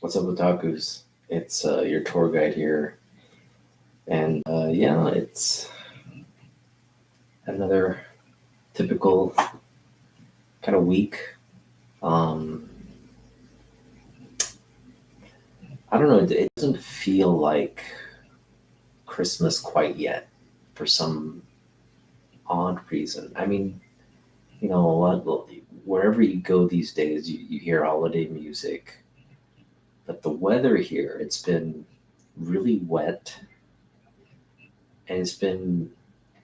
What's up, otakus? It's your tour guide here, and yeah, it's another typical kind of week. Um, I don't know. It doesn't feel like Christmas quite yet, for some odd reason. I mean, wherever you go these days, you hear holiday music, but the weather here, it's been really wet, and it's been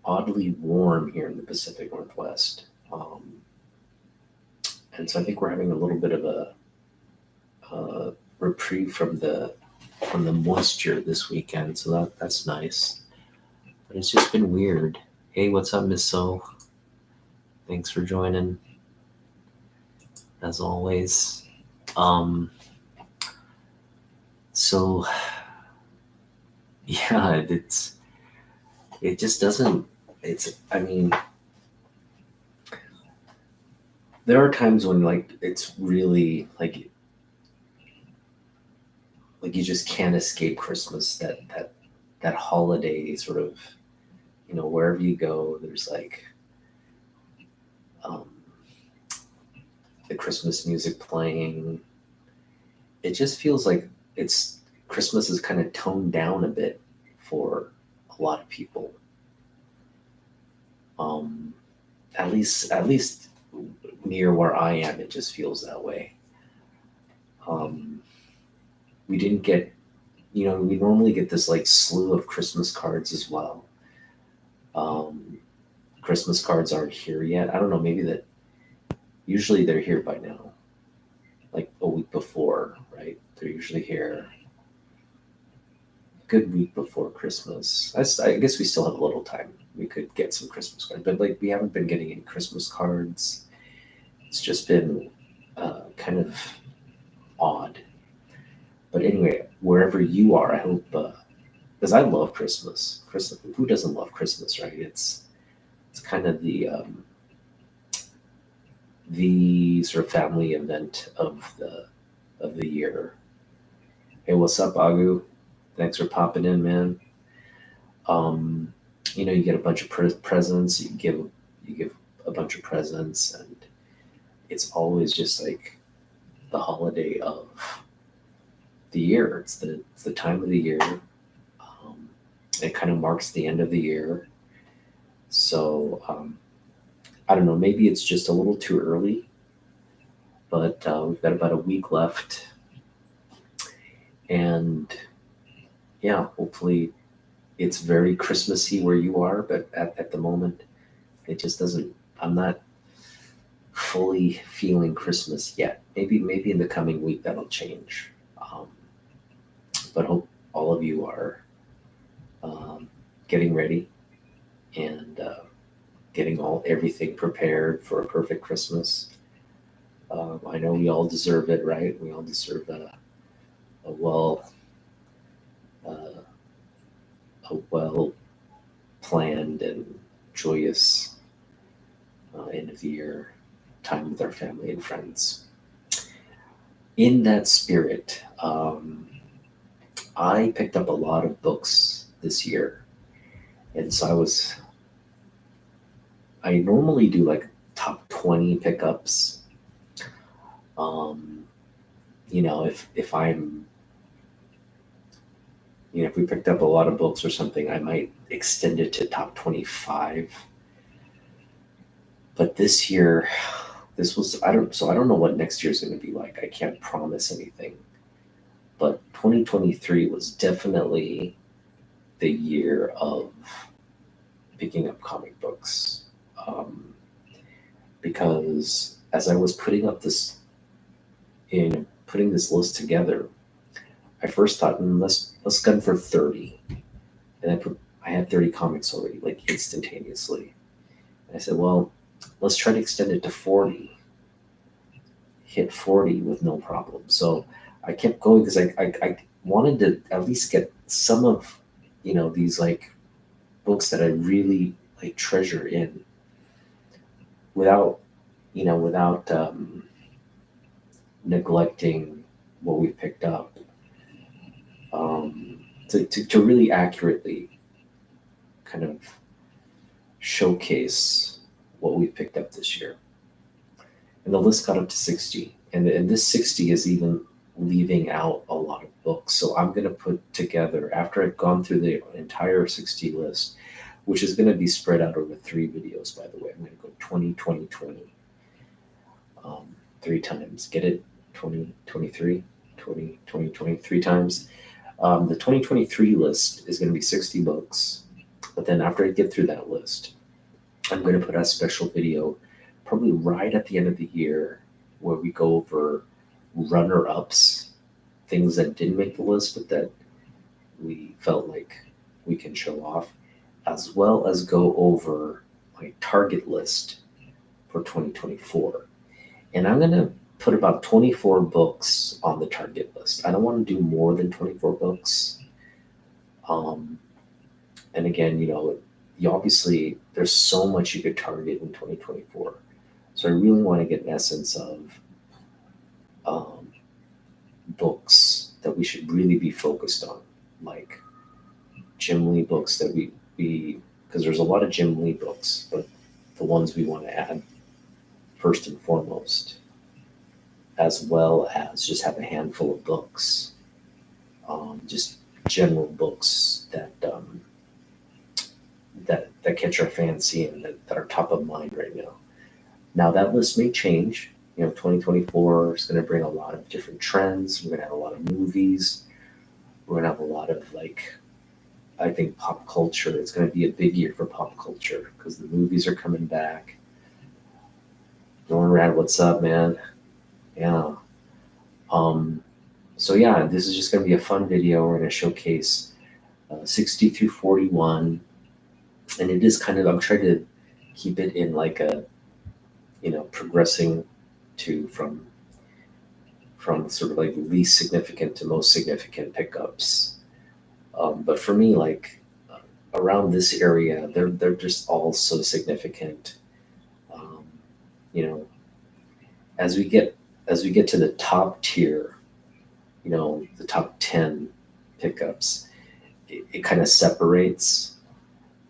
oddly warm here in the Pacific Northwest. And so I think we're having a little bit of a reprieve from the moisture this weekend. So that's nice. But it's just been weird. Hey, what's up, Miss So? Thanks for joining, as always. Um, so yeah, it just doesn't. It's I mean, there are times when it's really like you just can't escape Christmas. That holiday sort of, wherever you go, there's um, the Christmas music playing. It just feels like it's Christmas is kind of toned down a bit for a lot of people. Um, at least near where I am, it just feels that way. Um, we didn't get, we normally get this slew of Christmas cards as well. Um, Christmas cards aren't here yet. I don't know, maybe that usually they're here by now, like a week before, right? They're usually here a good week before Christmas. I guess we still have a little time. We could get some Christmas cards, but we haven't been getting any Christmas cards. It's just been kind of odd. But anyway, wherever you are, I hope, because I love Christmas. Christmas, who doesn't love Christmas, right? It's kind of the sort of family event of the year. Hey, what's up, Agu? Thanks for popping in, man. Um, you get a bunch of presents. You give a bunch of presents, and it's always just like the holiday of the year. It's the time of the year. It kind of marks the end of the year. So I don't know. Maybe it's just a little too early, but we've got about a week left, and yeah, hopefully it's very Christmassy where you are. But at the moment, it just doesn't. I'm not fully feeling Christmas yet. Maybe in the coming week that'll change. Um, but hope all of you are getting ready and getting everything prepared for a perfect Christmas. I know we all deserve it, right? We all deserve a well uh, a well planned and joyous end of the year time with our family and friends. In that spirit, I picked up a lot of books this year, and so I normally do like top 20 pickups. Um, if I'm if we picked up a lot of books or something, I might extend it to top 25. But this year, I don't know what next year's going to be like. I can't promise anything. But 2023 was definitely the year of picking up comic books. Um, because as I was putting this list together, I first thought, let's gun for 30, and I had 30 comics already, like instantaneously. And I said, well, let's try to extend it to 40. Hit 40 with no problem. So I kept going because I wanted to at least get some of these books that I really treasure in without without neglecting what we've picked up, to really accurately kind of showcase what we've picked up this year. And the list got up to 60. And this 60 is even leaving out a lot of books. So I'm going to put together, after I've gone through the entire 60 list, which is going to be spread out over 3 videos, by the way. I'm going to go 20, 20, 20, 3 times. Get it? 20, 23, 20, 20, 23 times. The 2023 list is going to be 60 books. But then after I get through that list, I'm going to put a special video probably right at the end of the year where we go over runner-ups, things that didn't make the list but that we felt like we can show off, as well as go over my target list for 2024. And I'm going to put about 24 books on the target list. I don't want to do more than 24 books. And again, you obviously, there's so much you could target in 2024. So I really want to get an essence of books that we should really be focused on, like Jim Lee books that we because there's a lot of Jim Lee books, but the ones we want to add first and foremost, as well as just have a handful of books, just general books that that catch our fancy and that are top of mind right now. Now that list may change. 2024 is going to bring a lot of different trends. We're going to have a lot of movies. We're going to have a lot of I think pop culture. It's going to be a big year for pop culture because the movies are coming back. Norman Rad, what's up, man? Yeah. So yeah, this is just going to be a fun video. We're going to showcase 60 through 41. And it is kind of, I'm trying to keep it in like a, progressing to from sort of like least significant to most significant pickups. But for me, around this area, they're just all so significant. As we get to the top tier, the top 10 pickups, it kind of separates.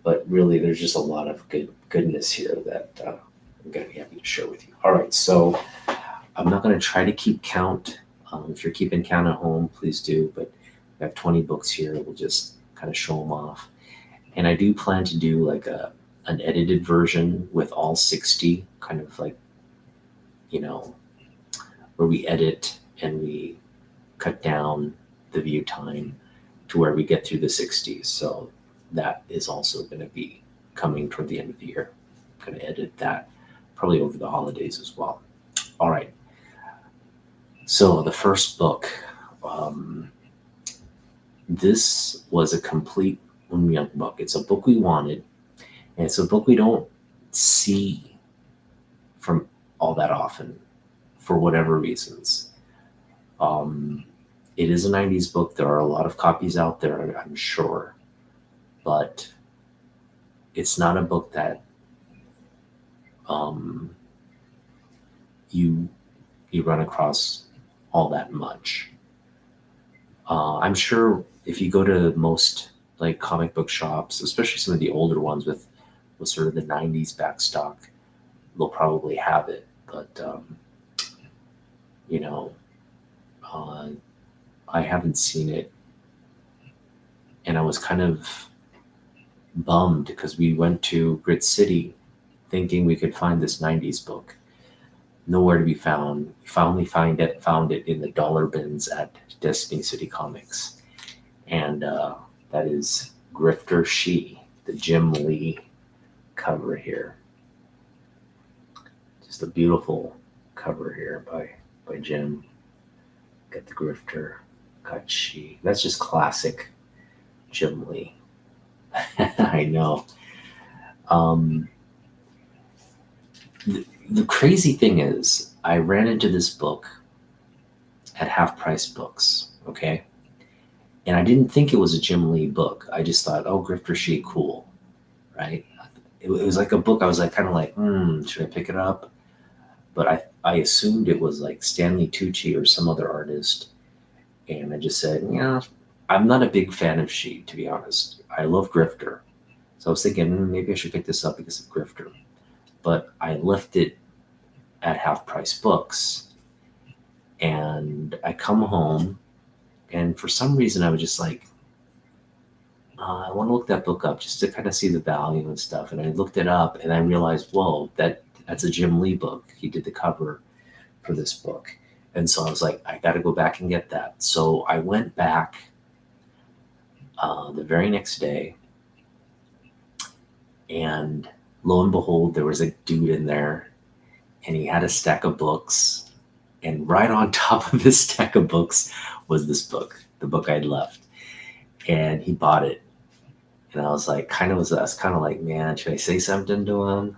But really, there's just a lot of goodness here that I'm going to be happy to share with you. All right, so I'm not going to try to keep count. If you're keeping count at home, please do. But I have 20 books here. We'll just kind of show them off. And I do plan to do like an edited version with all 60, kind of like, where we edit and we cut down the view time to where we get through the 60s. So that is also going to be coming toward the end of the year. I'm going to edit that probably over the holidays as well. All right. So the first book, this was a complete Young book. It's a book we wanted, and it's a book we don't see from all that often for whatever reasons. It is a 90s book. There are a lot of copies out there, I'm sure, but it's not a book that you run across all that much. I'm sure if you go to most like comic book shops, especially some of the older ones with sort of the 90s backstock, they'll probably have it. But I haven't seen it, and I was kind of bummed because we went to Grit City thinking we could find this 90s book. Nowhere to be found. We finally found it in the dollar bins at Destiny City Comics. And that is Grifter She, the Jim Lee cover here. Just a beautiful cover here by Jim. Got the Grifter, got She. That's just classic Jim Lee. I know. The crazy thing is, I ran into this book at Half Price Books, okay? And I didn't think it was a Jim Lee book. I just thought, oh, Grifter She, cool, right? It was like a book I was like, kind of like, should I pick it up? But I assumed it was like Stanley Tucci or some other artist. And I just said, yeah, I'm not a big fan of She, to be honest. I love Grifter. So I was thinking, maybe I should pick this up because of Grifter. But I left it at Half Price Books. And I come home, and for some reason, I was just like, I want to look that book up just to kind of see the value and stuff. And I looked it up, and I realized, whoa, that's a Jim Lee book. He did the cover for this book. And so I was like, I got to go back and get that. So I went back the very next day, and lo and behold, there was a dude in there, and he had a stack of books. And right on top of his stack of books was this book, the book I'd left. And he bought it. And I was like, I was kind of like, man, should I say something to him?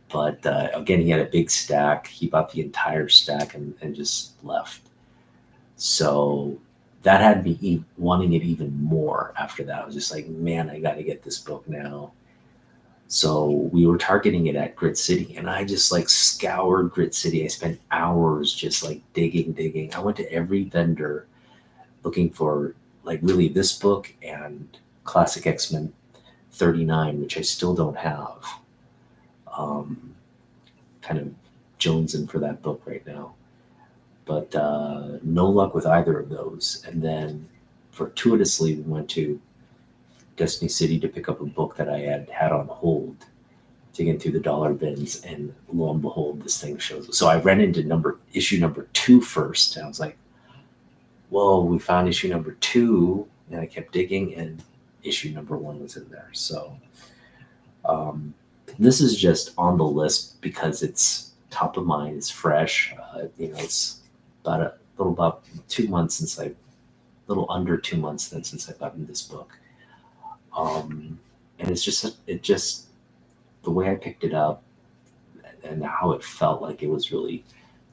But again, he had a big stack. He bought the entire stack and just left. So that had me wanting it even more after that. I was just like, man, I got to get this book now. So we were targeting it at Grit City, and I just like scoured Grit City. I spent hours just like digging. I went to every vendor looking for like really this book and Classic X-Men 39, which I still don't have. Kind of jonesing for that book right now. But no luck with either of those. And then fortuitously, we went to Destiny City to pick up a book that I had on hold, digging through the dollar bins, and lo and behold, this thing shows. So I ran into issue number 2 first, and I was like, whoa, we found issue number 2, and I kept digging, and issue number 1 was in there. So this is just on the list because it's top of mind, it's fresh. It's about 2 months since little under 2 months then since I've gotten this book. And it's just the way I picked it up and how it felt like it was really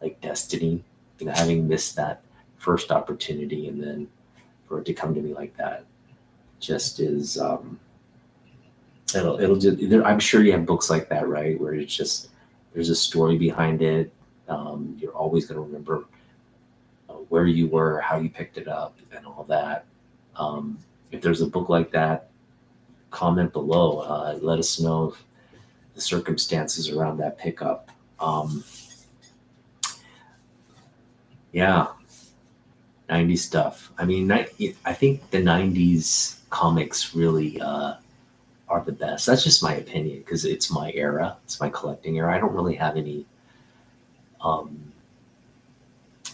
like destiny, having missed that first opportunity, and then for it to come to me like that just is, it'll just, I'm sure you have books like that, right? Where it's just, there's a story behind it. You're always going to remember where you were, how you picked it up, and all that. If there's a book like that, comment below. Let us know if the circumstances around that pickup. Yeah, 90s stuff. I mean, I think the 90s comics really are the best. That's just my opinion because it's my era. It's my collecting era. I don't really have any.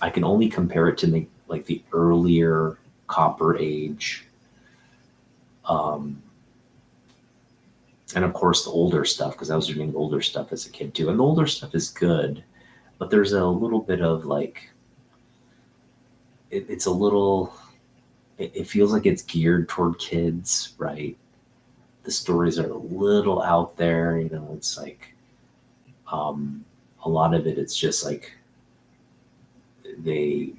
I can only compare it to like the earlier Copper Age. And of course the older stuff, because I was reading older stuff as a kid too. And the older stuff is good, but there's a little bit of like, it's a little, it feels like it's geared toward kids, right? The stories are a little out there, it's like, a lot of it's just like, they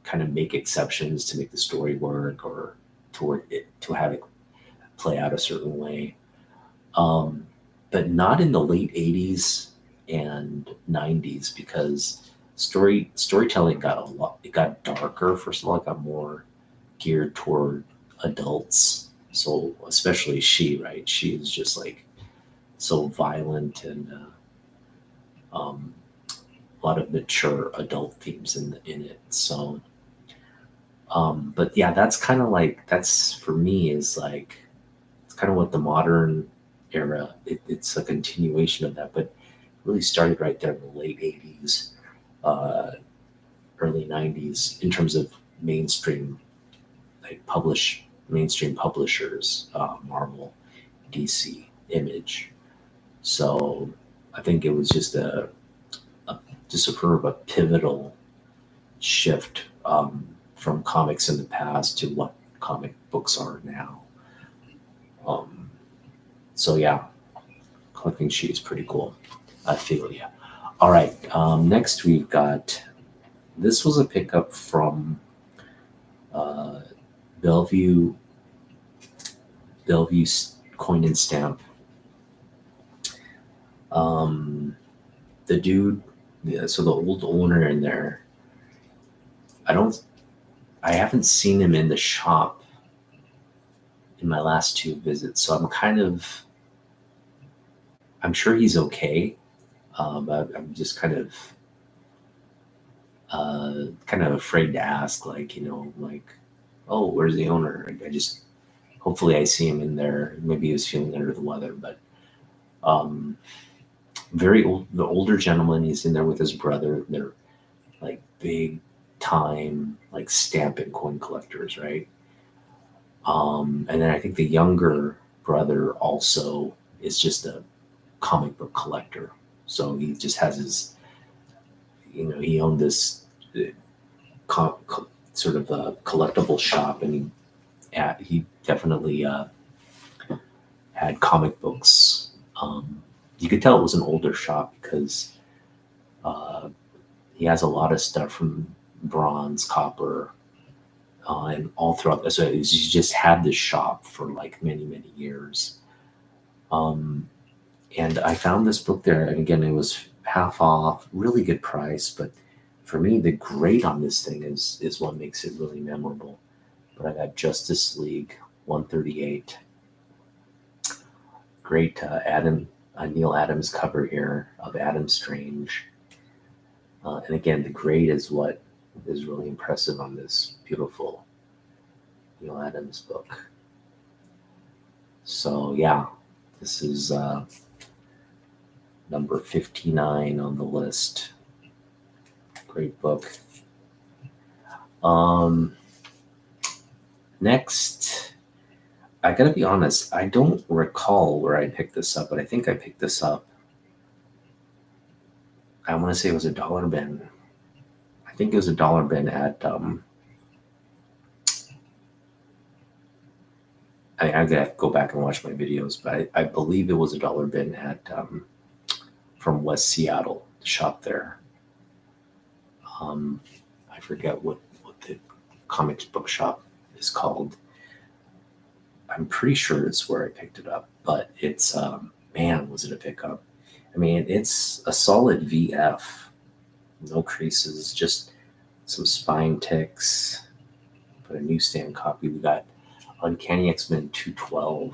kind of make exceptions to make the story work or to have it play out a certain way. But not in the late 80s and 90s, because storytelling it got darker. First of all, it got more geared toward adults. So especially She, right? She is just like so violent and a lot of mature adult themes in it. So, but yeah, that's kind of like, that's for me is like, it's kind of what the modern era, it's a continuation of that, but really started right there in the late 80s, early 90s in terms of mainstream, like mainstream publishers, Marvel, DC, Image. So I think it was just a sort of a pivotal shift from comics in the past to what comic books are now. So yeah, collecting She is pretty cool. I feel ya. All right, next we've got, this was a pickup from Bellevue Coin and Stamp. The dude, so the old owner in there, I haven't seen him in the shop in my last 2 visits, so I'm sure he's okay, but I'm just kind of afraid to ask, like, like, oh, where's the owner? I just hopefully I see him in there. Maybe he was feeling under the weather, but um, very old. The older gentleman, he's in there with his brother. They're like big time, like stamp and coin collectors, right? And then I think the younger brother also is just a comic book collector. So he just has his, he owned this uh, sort of a collectible shop, and he definitely had comic books. You could tell it was an older shop because uh, he has a lot of stuff from bronze, copper, and all throughout. So he just had this shop for like many, many years. Um, and I found this book there, and again, it was half off, really good price. But for me, the grade on this thing is what makes it really memorable. But I got Justice League 138. Great Neil Adams cover here of Adam Strange. And again, the grade is what is really impressive on this beautiful Neil Adams book. So yeah, this is number 59 on the list. Great book. Next, I gotta be honest, I don't recall where I picked this up, but I think I picked this up. I want to say it was a dollar bin. I think it was a dollar bin at I gotta go back and watch my videos, but I believe it was a dollar bin at from West Seattle, the shop there. I forget what the comics book shop is called. I'm pretty sure it's where I picked it up, but it's man, was it a pickup? I mean, it's a solid VF, no creases, just some spine ticks. Put a newsstand copy. We got Uncanny X-Men 212.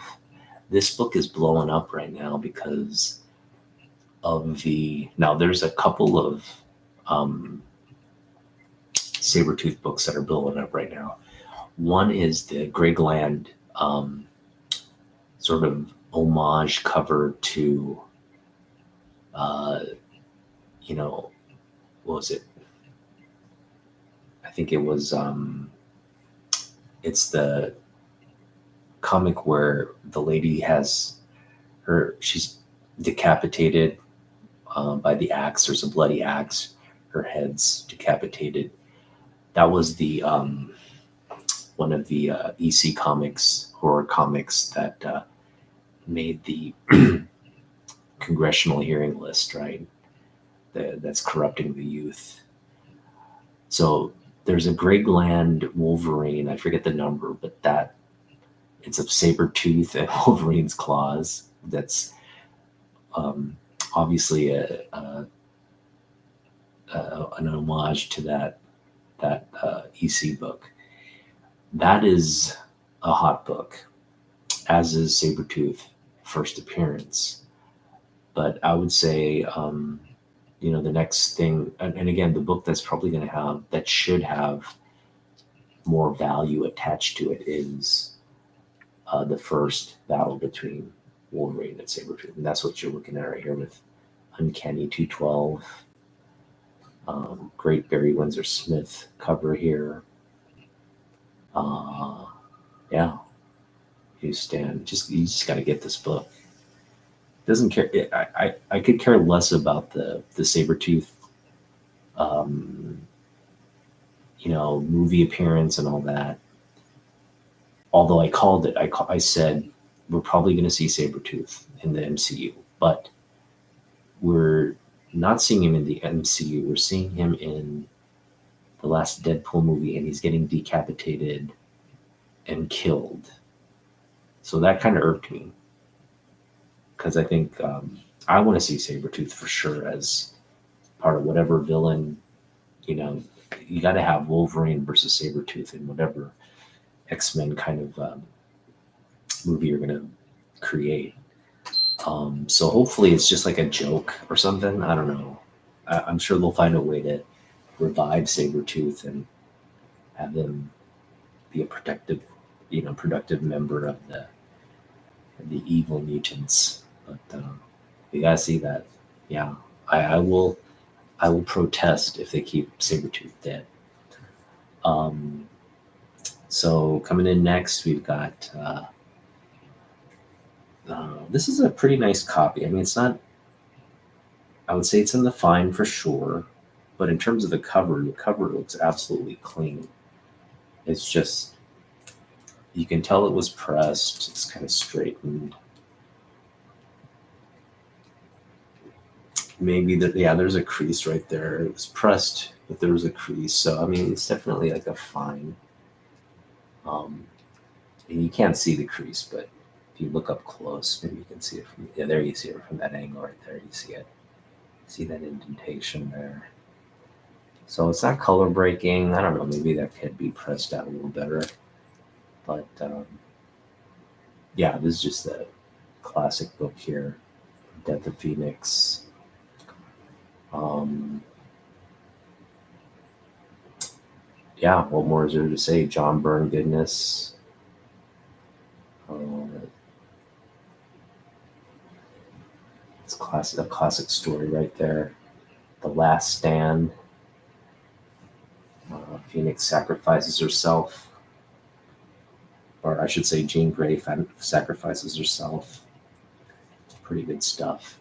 This book is blowing up right now because of now there's a couple of Sabretooth books that are blowing up right now. One is the Greg Land sort of homage cover to, what was it? I think it was, it's the comic where the lady she's decapitated by the axe. There's a bloody axe. Her head's decapitated. That was the one of the EC comics, horror comics that made the congressional hearing list, right? That's corrupting the youth. So there's a Greg Land Wolverine. I forget the number, but it's of Sabretooth and Wolverine's claws. That's obviously an homage to that EC book. That is a hot book, as is Sabretooth first appearance. But I would say, the next thing, and again, the book that's probably going to that should have more value attached to it is the first battle between Wolverine and Sabretooth. And that's what you're looking at right here with Uncanny 212. Great Barry Windsor Smith cover here. Yeah, you just got to get this book. Doesn't care. I could care less about the Sabretooth, movie appearance and all that. Although I called it, I said we're probably going to see Sabretooth in the MCU, but we're not seeing him in the MCU. We're seeing him in the last Deadpool movie, and he's getting decapitated and killed. So that kind of irked me, because I think I want to see Sabretooth for sure as part of whatever villain, you got to have Wolverine versus Sabretooth in whatever X-Men kind of movie you're going to create. So hopefully it's just like a joke or something. I don't know. I'm sure they'll find a way to revive Sabretooth and have him be a productive member of the evil mutants. But you gotta see that. Yeah, I will protest if they keep Sabretooth dead. So coming in next, we've got this is a pretty nice copy. I mean, it's not. I would say it's in the fine for sure, but in terms of the cover looks absolutely clean. It's just you can tell it was pressed. It's kind of straightened. Maybe there's a crease right there. It was pressed, but there was a crease. So I mean, it's definitely like a fine. And you can't see the crease, but if you look up close, maybe you can see it from there. You see it from that angle right there. You see it. See that indentation there. So it's not color breaking. I don't know. Maybe that could be pressed out a little better. But yeah, this is just a classic book here, Death of Phoenix. Yeah, what more is there to say? John Byrne goodness. It's a classic story right there. The Last Stand. Phoenix sacrifices herself, or I should say, Jean Grey sacrifices herself. Pretty good stuff.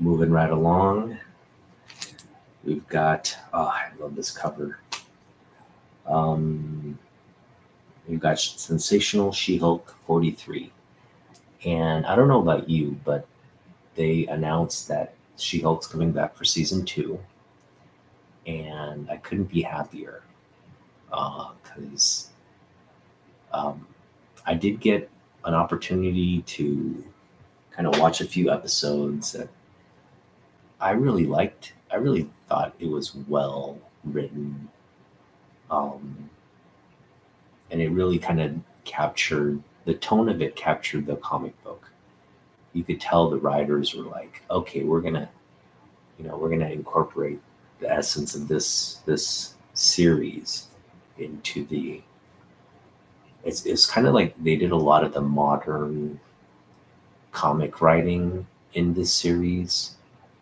Moving right along, we've got. Oh, I love this cover. We've got Sensational She-Hulk 43. And I don't know about you, but they announced that She-Hulk's coming back for season 2. And I couldn't be happier because I did get an opportunity to kind of watch a few episodes that I really liked. I really thought it was well written. And it really kind of captured the tone of it, captured the comic book. You could tell the writers were like, okay, we're gonna incorporate the essence of this series into the. It's kind of like they did a lot of the modern comic writing in this series,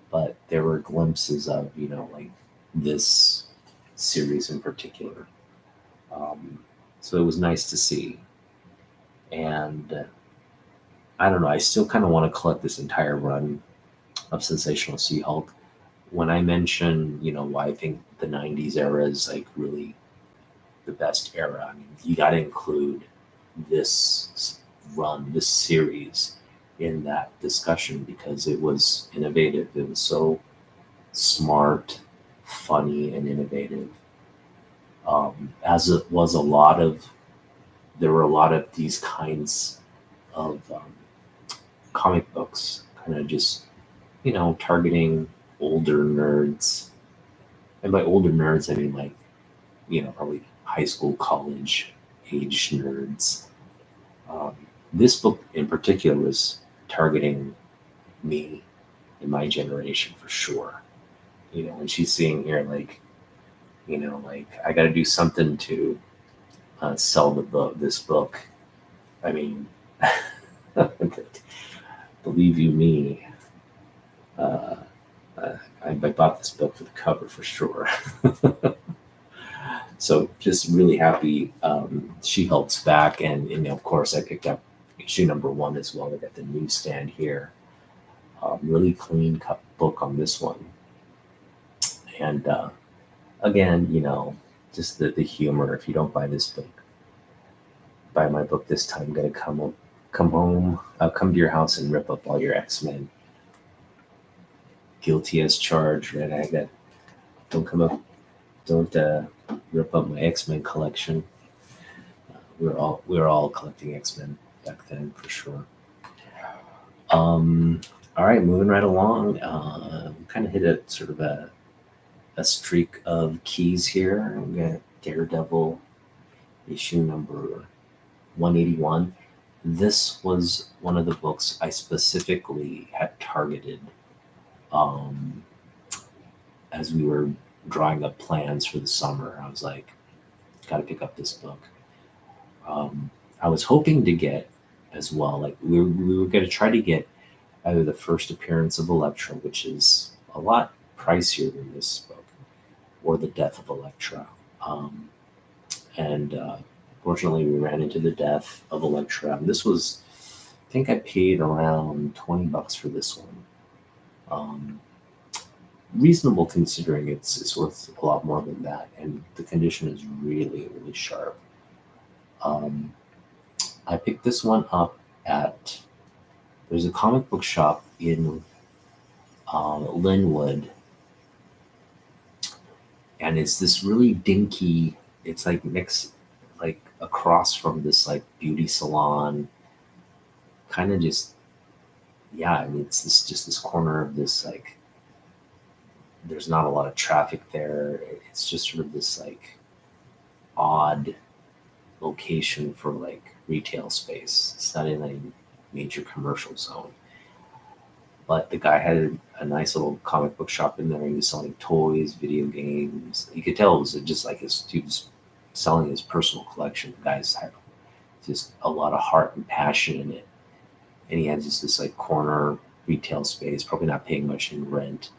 but there were glimpses of like this series in particular. So it was nice to see. And I don't know, I still kind of want to collect this entire run of Sensational She-Hulk. When I mention, why I think the 90s era is like really the best era, I mean, you got to include this run, this series in that discussion because it was innovative. It was so smart, funny, and innovative. As it was there were a lot of these kinds of comic books, kind of just, targeting older nerds. And by older nerds, I mean like, probably high school, college age nerds. This book in particular was targeting me and my generation for sure. When she's seeing here, like, like I got to do something to sell this book. I mean, believe you me, I bought this book for the cover for sure. So just really happy She-Hulk's back, and of course I picked up issue number 1 as well. I got the newsstand here. Really clean book on this one, and again, just the humor. If you don't buy this book, buy my book this time. I'm gonna come home. I'll come to your house and rip up all your X-Men. Guilty as charged, right? Don't rip up my X-Men collection. We were all collecting X-Men back then for sure. All right, moving right along. Kind of hit a sort of a a streak of keys here. I'm gonna Daredevil issue number 181. This was one of the books I specifically had targeted um, as we were drawing up plans for the summer. I was like, got to pick up this book. I was hoping to get as well, like we were going to try to get either the first appearance of Elektra, which is a lot pricier than this book, or the death of Elektra. Um, and Fortunately, we ran into the death of Elektra. And this was, I think I paid around $20 for this one. Um, Reasonable considering it's worth a lot more than that, and the condition is really really sharp. Um, I picked this one up at there's a comic book shop in Linwood, and it's this really dinky. It's like next, like across from this like beauty salon, kind of just yeah. I mean, it's this just this corner of this like. There's not a lot of traffic there. It's just sort of this like odd location for like retail space. It's not in a major commercial zone. But the guy had a nice little comic book shop in there. He was selling toys, video games. You could tell it was just like he was selling his personal collection. The guy's had just a lot of heart and passion in it. And he had just this like corner retail space, probably not paying much in rent.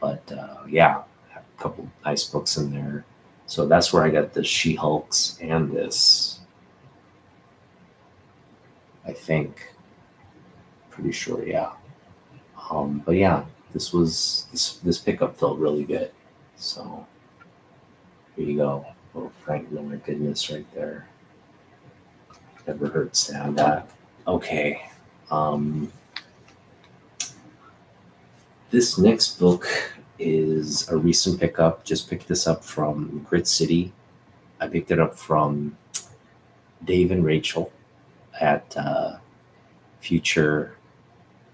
But yeah, a couple nice books in there. So that's where I got the She-Hulks and this, I think. Pretty sure, yeah. But yeah, this pickup felt really good. So here you go. Oh, Frank Miller goodness right there. Never heard sound that. Okay. Um, this next book is a recent pickup. Just picked this up from Grit City. I picked it up from Dave and Rachel at Future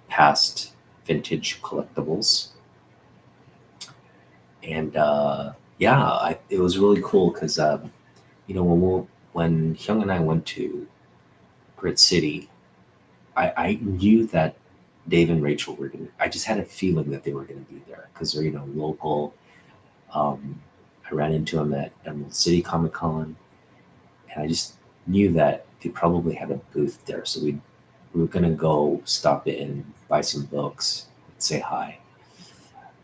Past Vintage Collectibles. And yeah, it was really cool because when Hyung and I went to Grit City, I knew that Dave and Rachel were gonna. I just had a feeling that they were gonna be there because they're local. Um, I ran into them at Emerald City Comic Con, and I just knew that they probably had a booth there. So we were gonna go stop in, buy some books, say hi.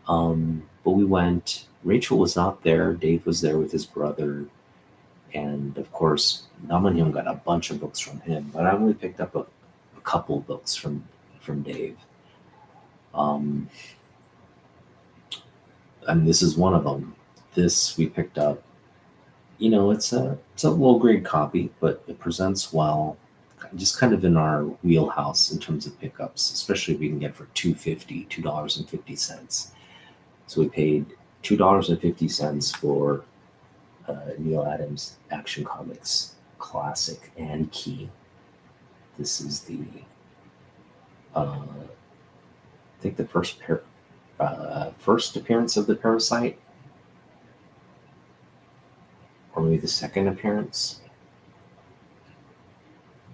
But we went. Rachel was not there. Dave was there with his brother, and of course, Naman got a bunch of books from him. But I only picked up a couple books from Dave. Um, and this is one of them. This we picked up. It's a low grade copy, but it presents well. Just kind of in our wheelhouse in terms of pickups, especially if we can get for $2.50. So we paid $2.50 for Neil Adams Action Comics Classic and Key. This is the I think the first appearance of the Parasite, or maybe the second appearance.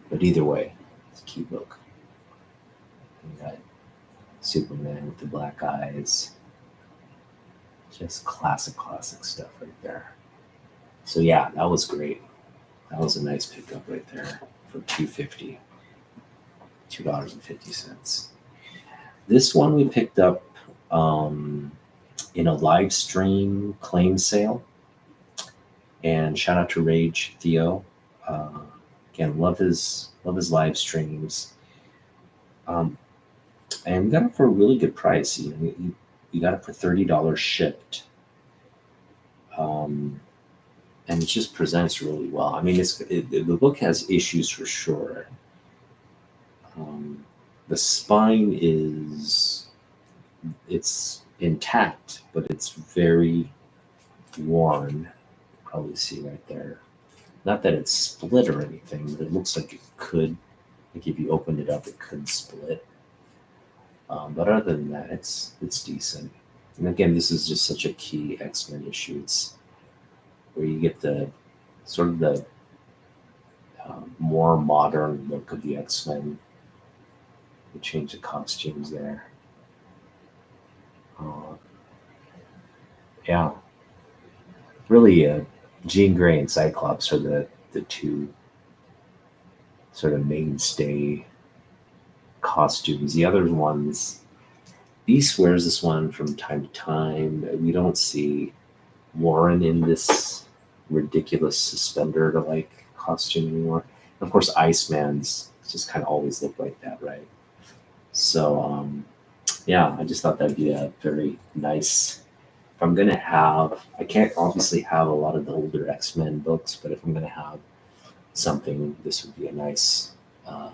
But either way, it's a key book. We got Superman with the black eyes. Just classic stuff right there. So yeah, that was great. That was a nice pickup right there for $2.50. This one we picked up in a live stream claim sale. And shout out to Rage Theo. Again, love his live streams. And we got it for a really good price. You got it for $30 shipped. And it just presents really well. I mean, the book has issues for sure. The spine it's intact, but it's very worn. Probably see right there. Not that it's split or anything, but it looks like it could. Like if you opened it up, it could split. But other than that, it's decent. And again, this is just such a key X-Men issue. It's where you get the sort of the more modern look of the X-Men. They change the costumes there. Uh, yeah, really, Jean Grey and Cyclops are the two sort of mainstay costumes. The other ones, Beast wears this one from time to time. We don't see Warren in this ridiculous suspender to like costume anymore. And of course, Iceman's just kind of always look like that, right? So yeah, I just thought that'd be a very nice. If I'm gonna have, I can't obviously have a lot of the older X-Men books, but if I'm gonna have something, this would be a nice uh,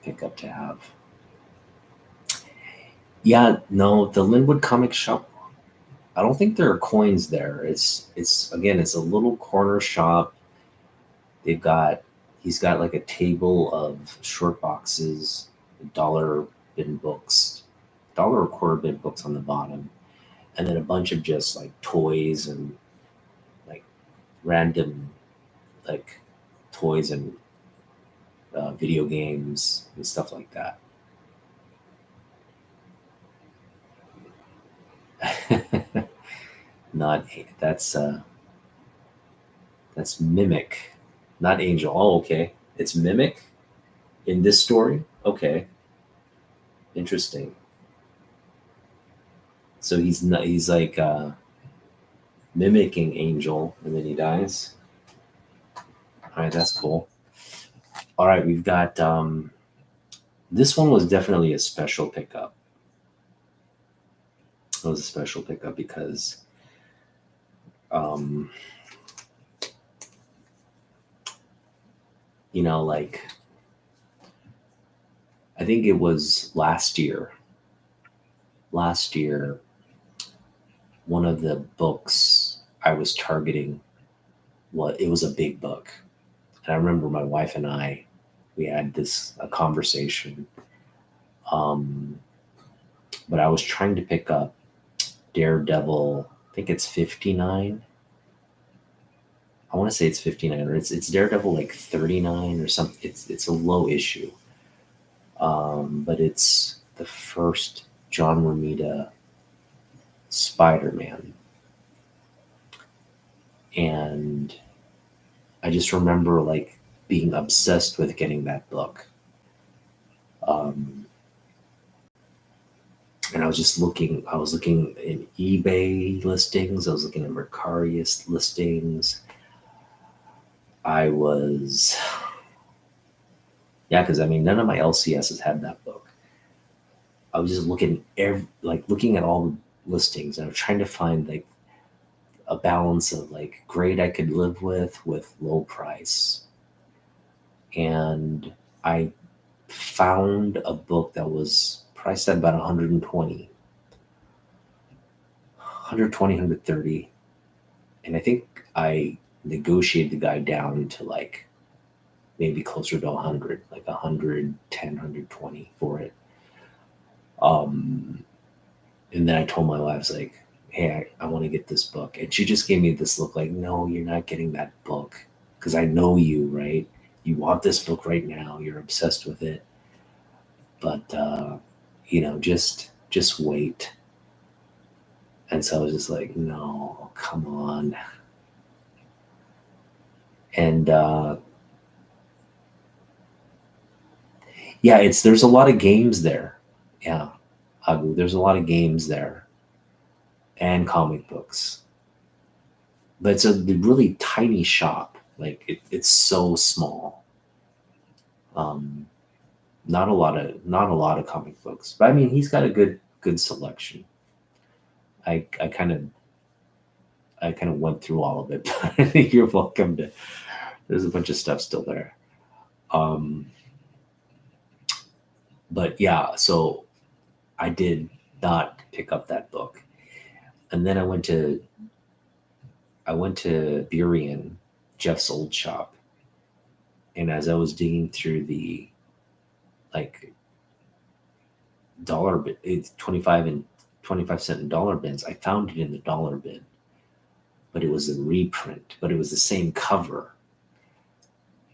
pickup to have. Yeah, no, the Linwood Comic Shop. I don't think there are coins there. It's again, it's a little corner shop. They've got he's got like a table of short boxes, dollar bin books, dollar or quarter bin books on the bottom, and then a bunch of just like toys and like random like toys and video games and stuff like that. Not that's Mimic, not Angel. Oh, okay. It's Mimic in this story. Okay, interesting. So he's not. He's like mimicking Angel, and then he dies. All right, that's cool. All right, we've got this one was definitely a special pickup. It was a special pickup because um, like I think it was last year. Last year, one of the books I was targeting, it was a big book, and I remember my wife and I, we had this a conversation. Um, but I was trying to pick up Daredevil. I think it's 59. I want to say it's 59, or it's Daredevil like 39 or something. It's a low issue, but it's the first John Romita Spider-Man, and I just remember like being obsessed with getting that book. Um, and I was just looking. I was looking in eBay listings. I was looking at Mercarius listings. I was, yeah, because I mean, none of my LCSs had that book. I was just looking at all the listings, and I was trying to find like a balance of like grade I could live with low price. And I found a book that was priced at about 120, 130. And I think I negotiated the guy down to like maybe closer to 100, like 110, 120 for it. Um, and then I told my wife, I was like, hey, I want to get this book. And she just gave me this look like, no, you're not getting that book. Because I know you, right? You want this book right now. You're obsessed with it. But, just wait. And so I was just like, no, come on. And yeah, there's a lot of games there. Yeah, Agu, there's a lot of games there and comic books. But it's a really tiny shop. Like it's so small. Um, not a lot of comic books, but I mean he's got a good selection. I I kind of I kind of went through all of it. But you're welcome to. There's a bunch of stuff still there. Um, but yeah, so I did not pick up that book, and then I went to Burien, Jeff's old shop, and as I was digging through the like it's 25 and 25-cent and dollar bins. I found it in the dollar bin, but it was a reprint, but it was the same cover.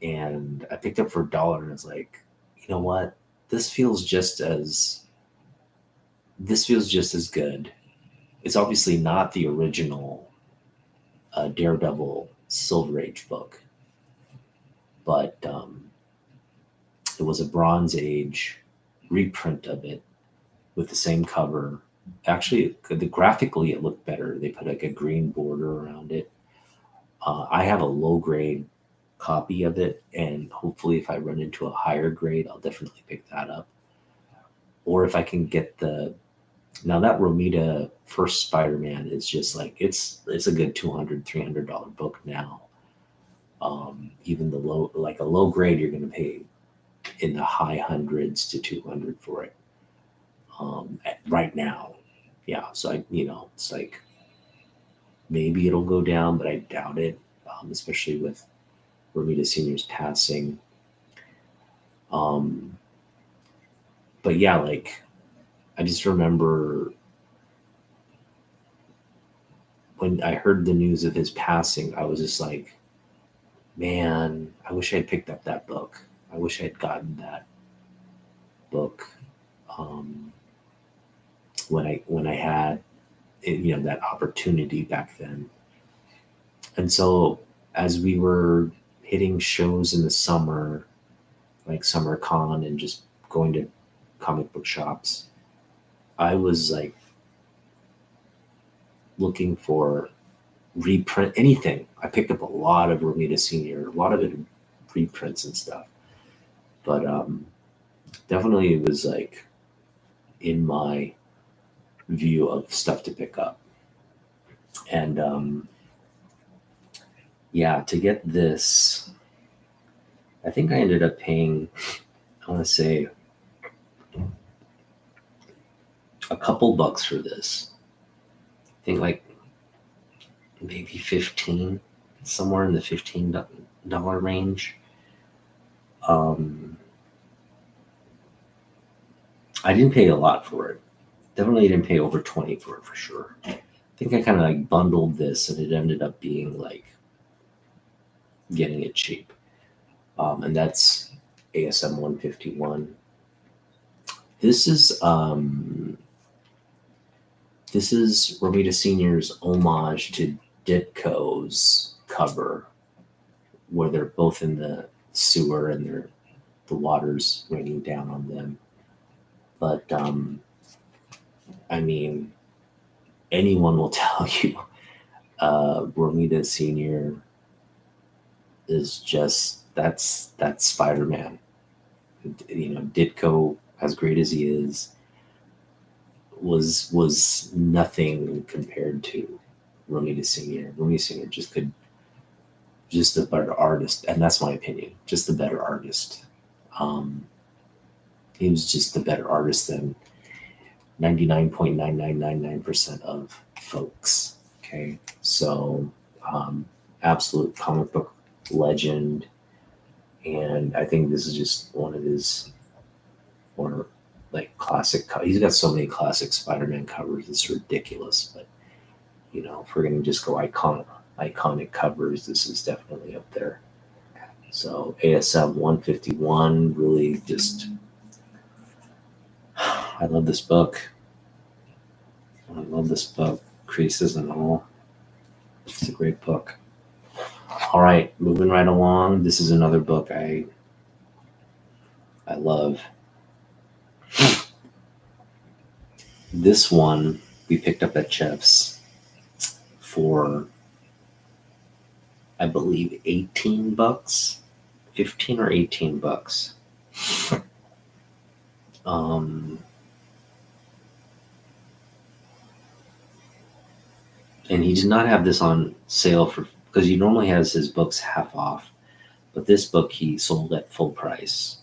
And I picked up for $1 and I was like, you know what? This feels just as good. It's obviously not the original Daredevil Silver Age book, but it was a Bronze Age reprint of it with the same cover. Actually, graphically it looked better. They put like a green border around it. I have a low grade copy of it, and hopefully, if I run into a higher grade, I'll definitely pick that up. Or if I can get now that Romita First Spider-Man is just like it's a good $200-$300 book now. Even the a low grade, you're going to pay in the high hundreds to 200 for it right now. Yeah, so it's like maybe it'll go down, but I doubt it, especially with Romita Sr.'s passing. But yeah, like I just remember when I heard the news of his passing, I was just like, man, I wish I had picked up that book. I wish I had gotten that book when I had that opportunity back then. And so as we were hitting shows in the summer, like SummerCon and just going to comic book shops, I was like looking for reprint anything. I picked up a lot of Romita Sr., a lot of it reprints and stuff. But definitely it was like in my view of stuff to pick up. And yeah, to get this, I think I ended up paying, I want to say, a couple bucks for this. I think like maybe 15, somewhere in the $15 range. I didn't pay a lot for it. Definitely didn't pay over 20 for it for sure. I think I kind of like bundled this and it ended up being like getting it cheap. And that's ASM 151. This is Romita Sr.'s homage to Ditko's cover, where they're both in the sewer and the water's raining down on them. But I mean, anyone will tell you Romita Sr. is just that's Spider-Man. Ditko, as great as he is, was nothing compared to Romita Sr. Romita Sr. just a better artist, and that's my opinion. Just a better artist. He was just a better artist than 99.9999% of folks. Okay, so absolute comic book legend, and I think this is just one of his more like classic. He's got so many classic Spider-Man covers. It's ridiculous, but if we're gonna just go iconic covers, this is definitely up there. So ASM 151 really just. I love this book. Creases and all. It's a great book. All right, moving right along. This is another book I love. This one we picked up at Chef's for, I believe, $18, 15 or $18. And he did not have this on sale because he normally has his books half off, but this book he sold at full price,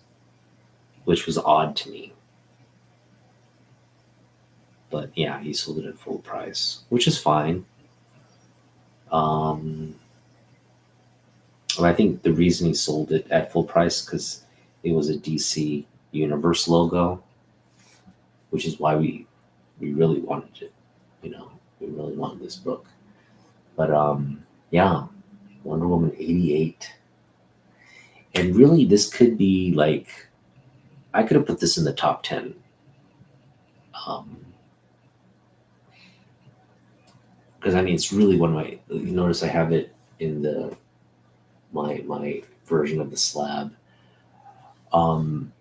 which was odd to me. But yeah, he sold it at full price, which is fine. I think the reason he sold it at full price because it was a DC Universe logo, which is why we we really wanted it. You know, we really wanted this book. But yeah, Wonder Woman 88. And really, this could be like, I could have put this in the top 10. Um, because I mean, it's really one of my, you notice I have it in my version of the slab. Um,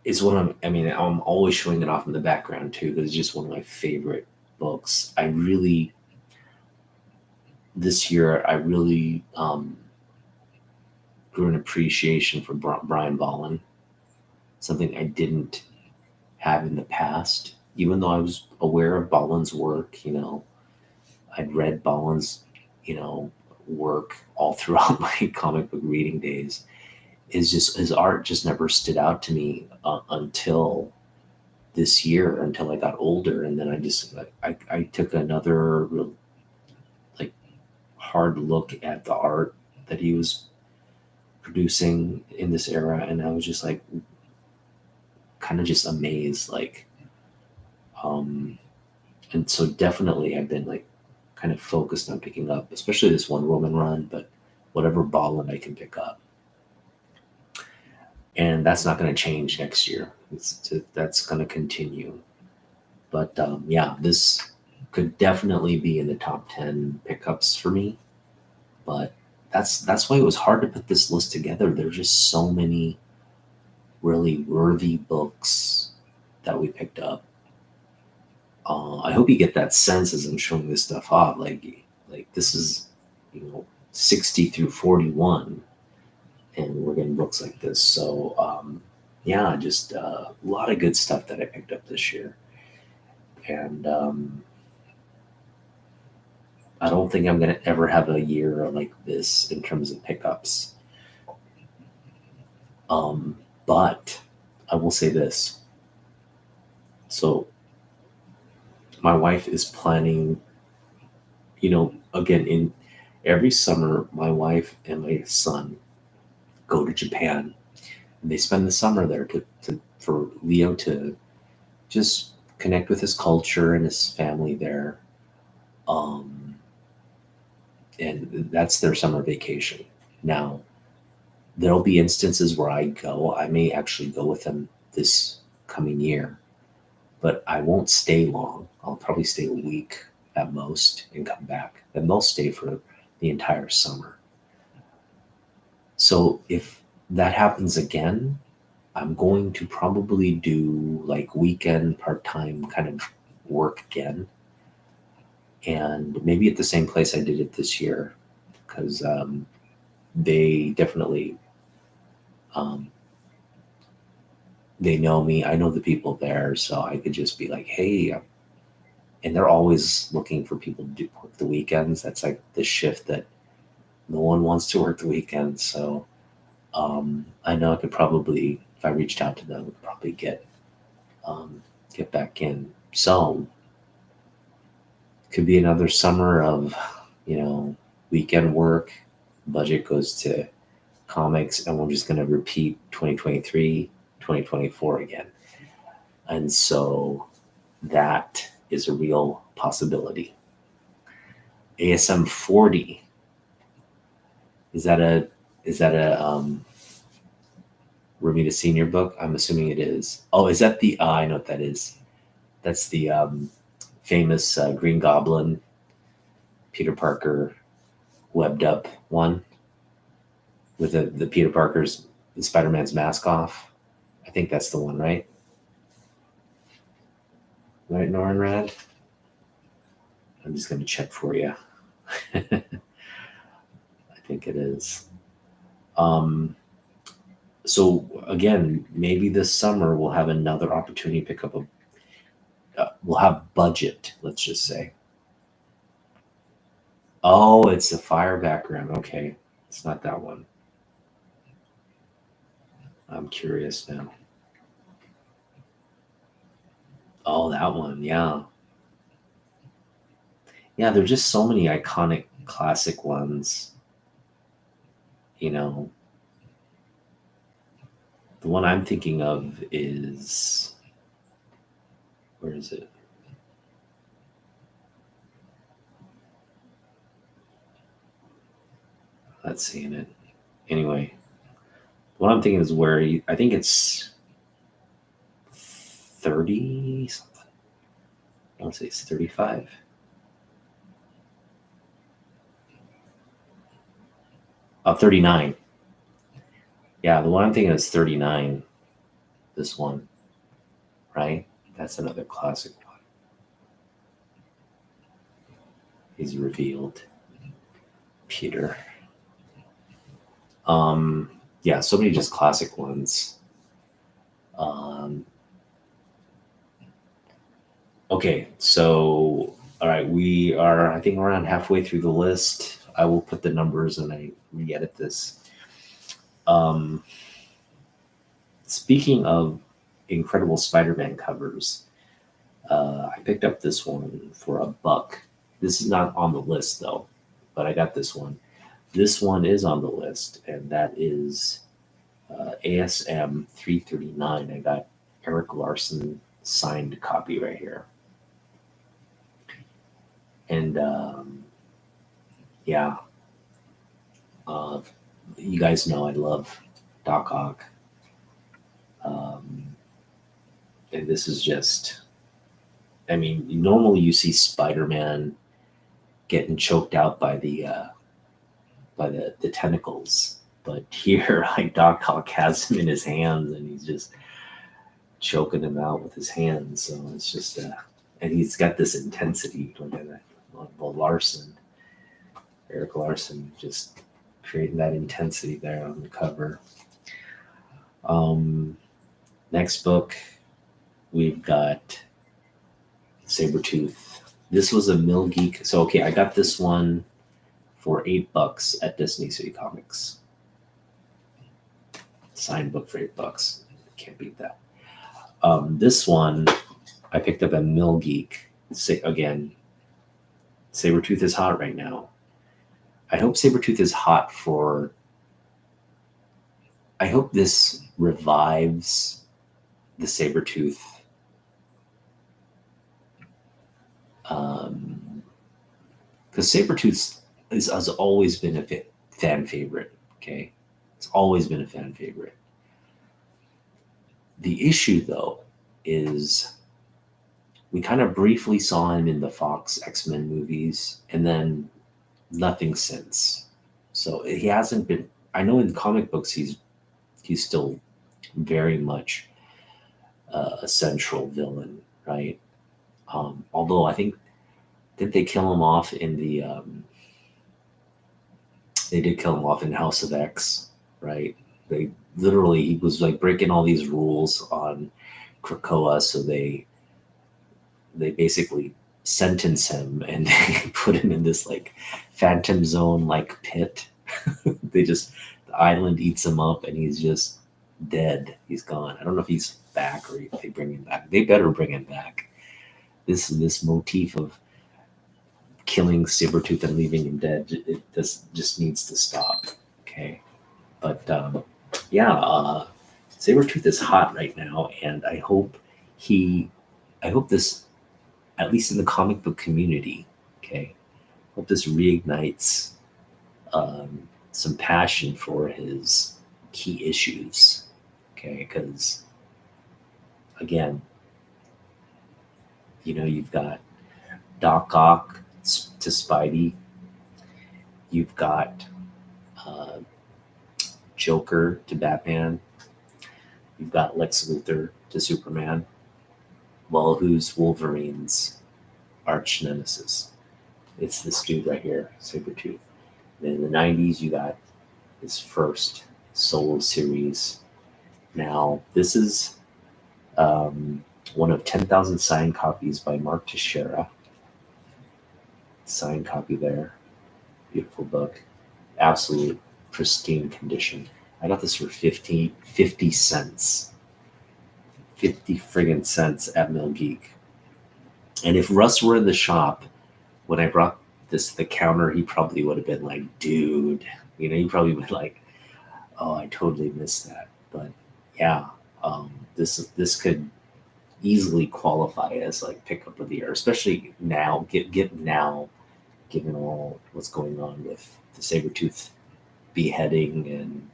it's one of, I mean, I'm always showing it off in the background too, because it's just one of my favorite books. I really, this year, I really grew an appreciation for Brian Bolland, something I didn't have in the past. Even though I was aware of Bolland's work, I'd read Bolland's, work all throughout my comic book reading days. Is just his art just never stood out to me until this year, until I got older, and then I took another real like hard look at the art that he was producing in this era, and I was just like kind of just amazed, um, and so definitely I've been like kind of focused on picking up, especially this Wonder Woman run, but whatever Bolland I can pick up, and that's not going to change next year. That's going to continue. But yeah, this could definitely be in the top 10 pickups for me. But that's why it was hard to put this list together. There's just so many really worthy books that we picked up. I hope you get that sense as I'm showing this stuff off. Like this is, 60 through 41, and we're getting books like this. So yeah, just a lot of good stuff that I picked up this year, and I don't think I'm gonna ever have a year like this in terms of pickups. But I will say this. So my wife is planning, again, in every summer, my wife and my son go to Japan, and they spend the summer there for Leo to just connect with his culture and his family there. Um, and that's their summer vacation. Now, there'll be instances where I go. I may actually go with them this coming year, but I won't stay long. I'll probably stay a week at most and come back. And they'll stay for the entire summer. So if that happens again, I'm going to probably do like weekend part time kind of work again. And maybe at the same place I did it this year, because they definitely um, they know me. I know the people there, so I could just be like, "Hey," and they're always looking for people to work the weekends. That's like the shift that no one wants to work the weekends. So I know I could probably, if I reached out to them, probably um, get back in. So could be another summer of, weekend work. Budget goes to comics, and we're just going to repeat 2023, 2024 again. And so that is a real possibility. ASM 40, is that a Romita Senior book? I'm assuming it is. Oh, is that the? I know what that is. That's the famous Green Goblin, Peter Parker webbed up one with the Peter Parker's Spider Man's mask off. I think that's the one, right? Right, Norin Rad. I'm just going to check for you. I think it is. Um, so again, maybe this summer we'll have another opportunity to pick up we'll have budget, let's just say. Oh, it's the fire background. Okay. It's not that one. I'm curious now. Oh, that one. Yeah. Yeah, there's just so many iconic classic ones. You know, the one I'm thinking of is Where is it? Not seeing it. Anyway, what I'm thinking is I think it's 30 something. I want to say it's 35. Oh, 39. Yeah, the one I'm thinking is 39. This one, right? That's another classic one. He's revealed. Peter. Yeah, so many just classic ones. Okay, so all right, we are I think around halfway through the list. I will put the numbers and I re-edit this. Speaking of incredible Spider-Man covers, I picked up this one for $1. This is not on the list though, but I got this one. This one is on the list, and that is ASM 339. I got Eric Larson signed copy right here. And yeah, you guys know I love Doc Ock. And this is just, I mean, normally you see Spider-Man getting choked out by the tentacles, but here, like Doc Ock has him in his hands, and he's just choking him out with his hands. So it's just, and he's got this intensity. Look at that, Larson, Eric Larson, just creating that intensity there on the cover. Next book, we've got Sabretooth. This was a Mill Geek. So, okay, I got this one for $8 at Disney City Comics. Signed book for $8. Can't beat that. This one I picked up at Mill Geek. Again, Sabretooth is hot right now. I hope Sabretooth is hot for... I hope this revives the Sabretooth because Sabretooth has always been a fan favorite, okay? It's always been a fan favorite. The issue, though, is we kind of briefly saw him in the Fox X-Men movies, and then nothing since. So he hasn't been... I know in comic books he's still very much a central villain, right? Although I think, did they kill him off in the... they did kill him off in House of X, right? They literally, he was like breaking all these rules on Krakoa, so they basically sentence him and they put him in this like Phantom Zone like pit. The island eats him up and he's just dead. He's gone. I don't know if he's back or if they bring him back. They better bring him back. This motif of killing Sabretooth and leaving him dead, it just needs to stop. Okay. But Sabretooth is hot right now, and I hope this, at least in the comic book community, okay, hope this reignites some passion for his key issues, okay, because again, you've got Doc Ock to Spidey, you've got Joker to Batman, you've got Lex Luthor to Superman. Well, who's Wolverine's arch nemesis? It's this dude right here, Sabretooth. And in the 90s, you got his first solo series. Now, this is one of 10,000 signed copies by Mark Teixeira. Signed copy there. Beautiful book. Absolute pristine condition. I got this for 50 cents. 50 friggin' cents at Mill Geek. And if Russ were in the shop when I brought this to the counter, he probably would have been like, dude, he probably would like, oh, I totally missed that. But yeah, this could easily qualify as like pickup of the year, especially now. Get now, given all what's going on with the Sabretooth beheading and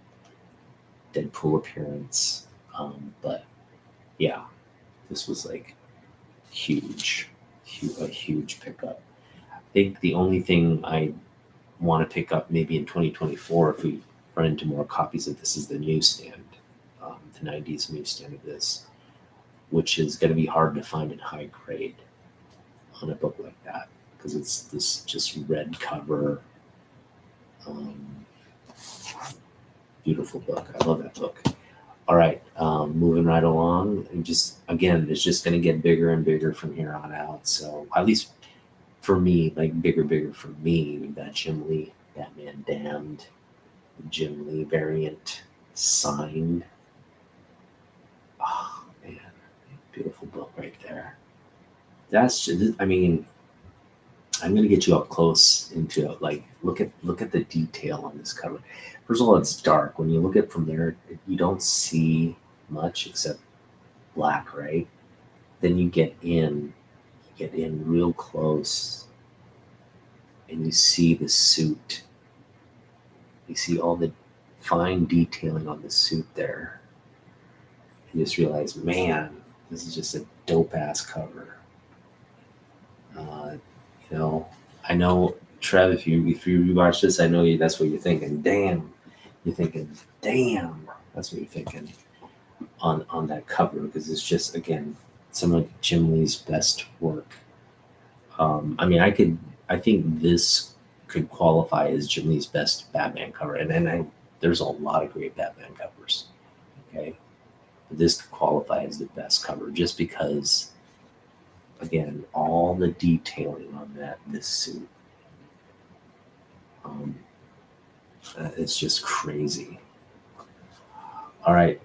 Deadpool appearance. But yeah, this was like a huge pickup. I think the only thing I want to pick up maybe in 2024 if we run into more copies of this is the newsstand, the 90s newsstand of this, which is going to be hard to find in high grade on a book like that because it's this just red cover. Um, Beautiful book. I love that book. All right, moving right along. And just again, it's just going to get bigger and bigger from here on out. So at least for me, like bigger for me. We got Jim Lee, Batman Damned, Jim Lee variant signed. Oh man, beautiful book right there. That's just, I mean, I'm gonna get you up close into it. Like look at the detail on this cover. First of all, it's dark. When you look at it from there, you don't see much except black, right? Then you get in real close, and you see the suit. You see all the fine detailing on the suit there. You just realize, man, this is just a dope ass cover. Uh, you know, I know Trev. If you rewatch this, I know that's what you're thinking. Damn, you're thinking, damn. That's what you're thinking on that cover because it's just again some of Jim Lee's best work. I mean, I think this could qualify as Jim Lee's best Batman cover, there's a lot of great Batman covers. Okay, but this could qualify as the best cover just because, again, all the detailing on this suit, um, it's just crazy. All right,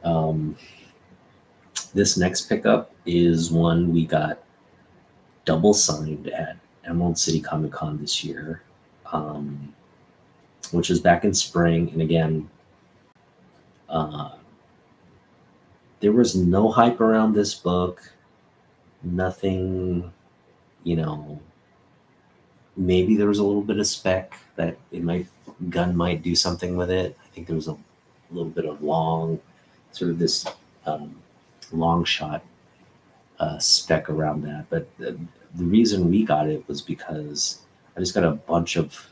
this next pickup is one we got double signed at Emerald City Comic Con this year, um, which is back in spring. And again, uh, there was no hype around this book, nothing, you know, maybe there was a little bit of spec that Gunn might do something with it. I think there was a little bit of sort of this um, long shot spec around that. But the reason we got it was because I just got a bunch of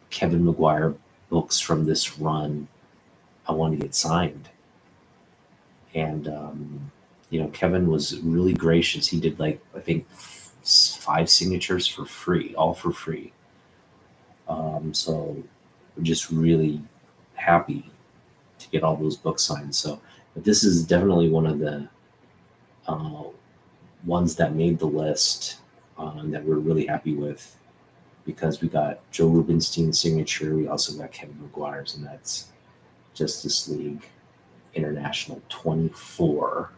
Kevin Maguire books from this run I wanted to get signed. And, Kevin was really gracious. He did like, I think, 5 signatures for free, all for free. So we're just really happy to get all those books signed. So, but this is definitely one of the uh, ones that made the list that we're really happy with because we got Joe Rubinstein's signature. We also got Kevin Maguire's, and that's Justice League International 24.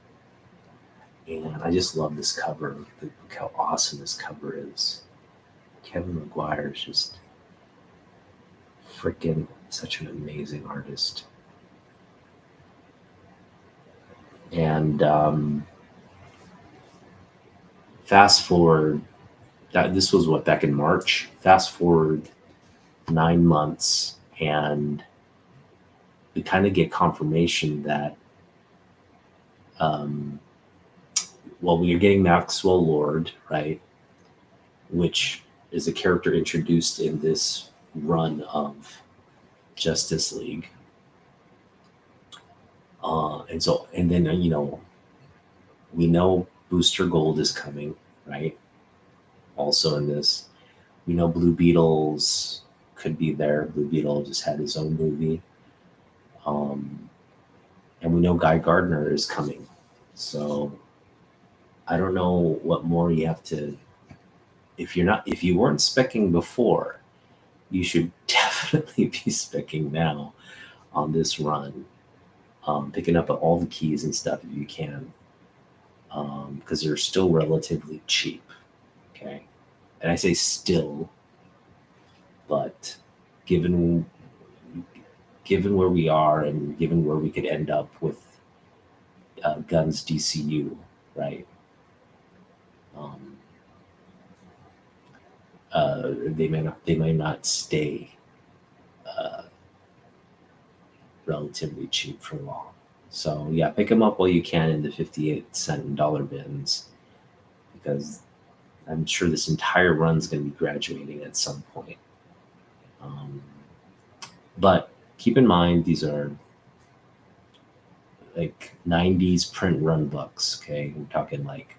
And I just love this cover. Look how awesome this cover is. Kevin Maguire is just freaking such an amazing artist. And fast forward, this was back in March. Fast forward 9 months, and we kind of get confirmation that, we are getting Maxwell Lord, right? Which is a character introduced in this run of Justice League. And then, we know Booster Gold is coming, right? Also in this, we know Blue Beetles could be there. Blue Beetle just had his own movie. And we know Guy Gardner is coming. So I don't know what more you have to, if you weren't specking before, you should definitely be specking now on this run. Picking up all the keys and stuff if you can, because they're still relatively cheap. Okay, and I say still, but given where we are and given where we could end up with Gunn's DCU, right? They might not stay relatively cheap for long. So yeah, pick them up while you can in the 58-cent and dollar bins, because I'm sure this entire run's going to be graduating at some point. But keep in mind, these are like 90s print run books. Okay, we're talking like,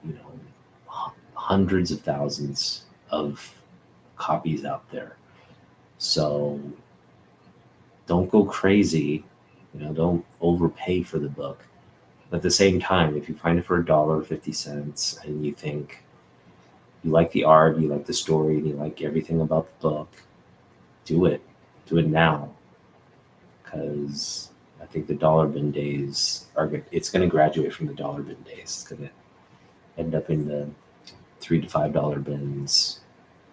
you know, hundreds of thousands of copies out there. So don't go crazy, don't overpay for the book. At the same time, if you find it for $1.50 and you think you like the art, you like the story, and you like everything about the book, do it. Do it now. Because I think the dollar bin days are good. It's going to graduate from the dollar bin days. It's going to end up in the $3 to $5 bins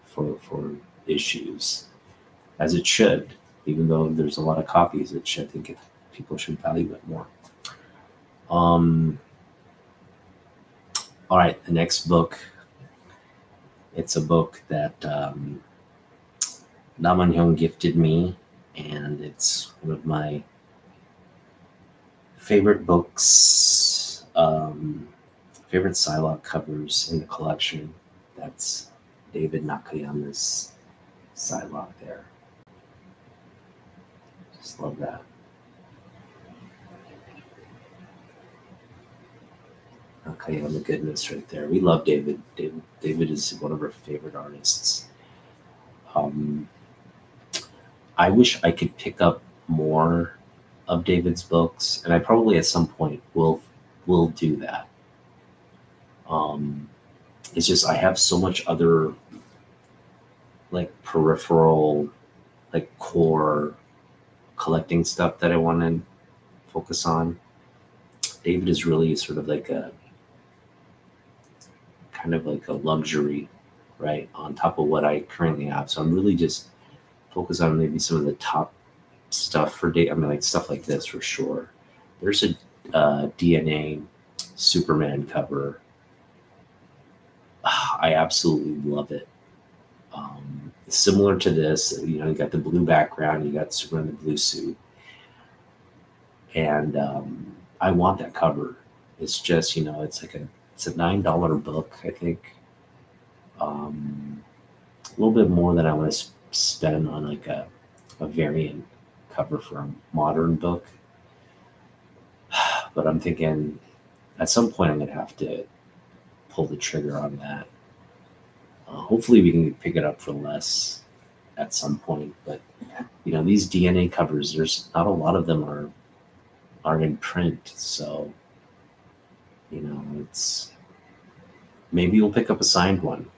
for issues, as it should. Even though there's a lot of copies, I think people should value it more. All right, the next book. It's a book that Naman Hyung gifted me, and it's one of my favorite books, favorite Psylocke covers in the collection. That's David Nakayama's Psylocke there. Just love that. Nakayama goodness right there. We love David. David is one of our favorite artists. I wish I could pick up more of David's books, and I probably at some point will do that. It's just I have so much other like peripheral, like core collecting stuff that I want to focus on. David is really sort of like a kind of like a luxury, right, on top of what I currently have. So I'm really just focused on maybe some of the top stuff for David. I mean, like stuff like this for sure. There's a DNA Superman cover. I absolutely love it. Similar to this, you got the blue background, you got Superman in the blue suit, and I want that cover. It's just, it's a $9 book, I think. A little bit more than I want to spend on like a variant cover for a modern book. But I'm thinking at some point I'm gonna have to pull the trigger on that. Hopefully we can pick it up for less at some point. But these DNA covers, there's not a lot of them are in print, so it's maybe we'll pick up a signed one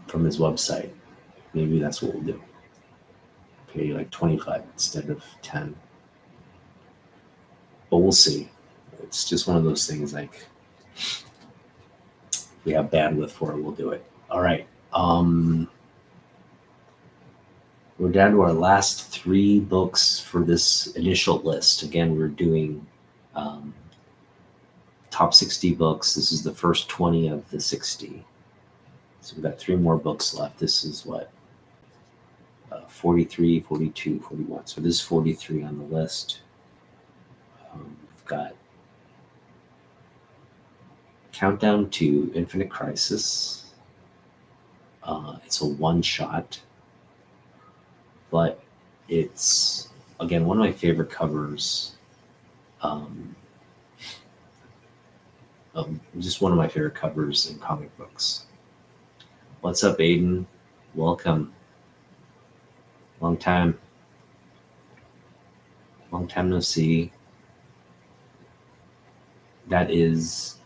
from his website. Maybe that's what we'll do. Pay like 25 instead of 10. But we'll see. It's just one of those things, like if we have bandwidth for it, we'll do it. All right. We're down to our last 3 books for this initial list. Again, we're doing top 60 books. This is the first 20 of the 60. So we've got 3 more books left. This is what? 43, 42, 41. So this is 43 on the list. We've got Countdown to Infinite Crisis. It's a one-shot, but it's, again, one of my favorite covers. Just one of my favorite covers in comic books. What's up, Aiden? Welcome. Long time no see. That is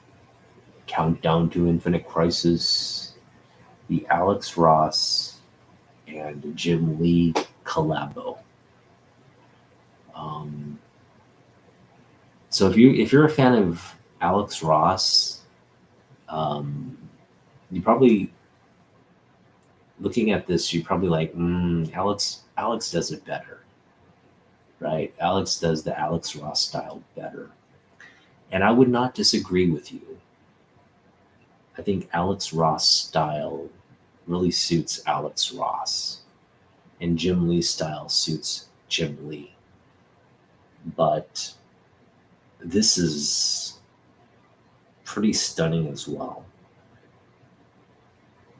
Countdown to Infinite Crisis, the Alex Ross and Jim Lee collabo. So if you're a fan of Alex Ross, you probably, looking at this, you're probably like, Alex does it better, right? Alex does the Alex Ross style better. And I would not disagree with you. I think Alex Ross style really suits Alex Ross, and Jim Lee style suits Jim Lee. But this is pretty stunning as well.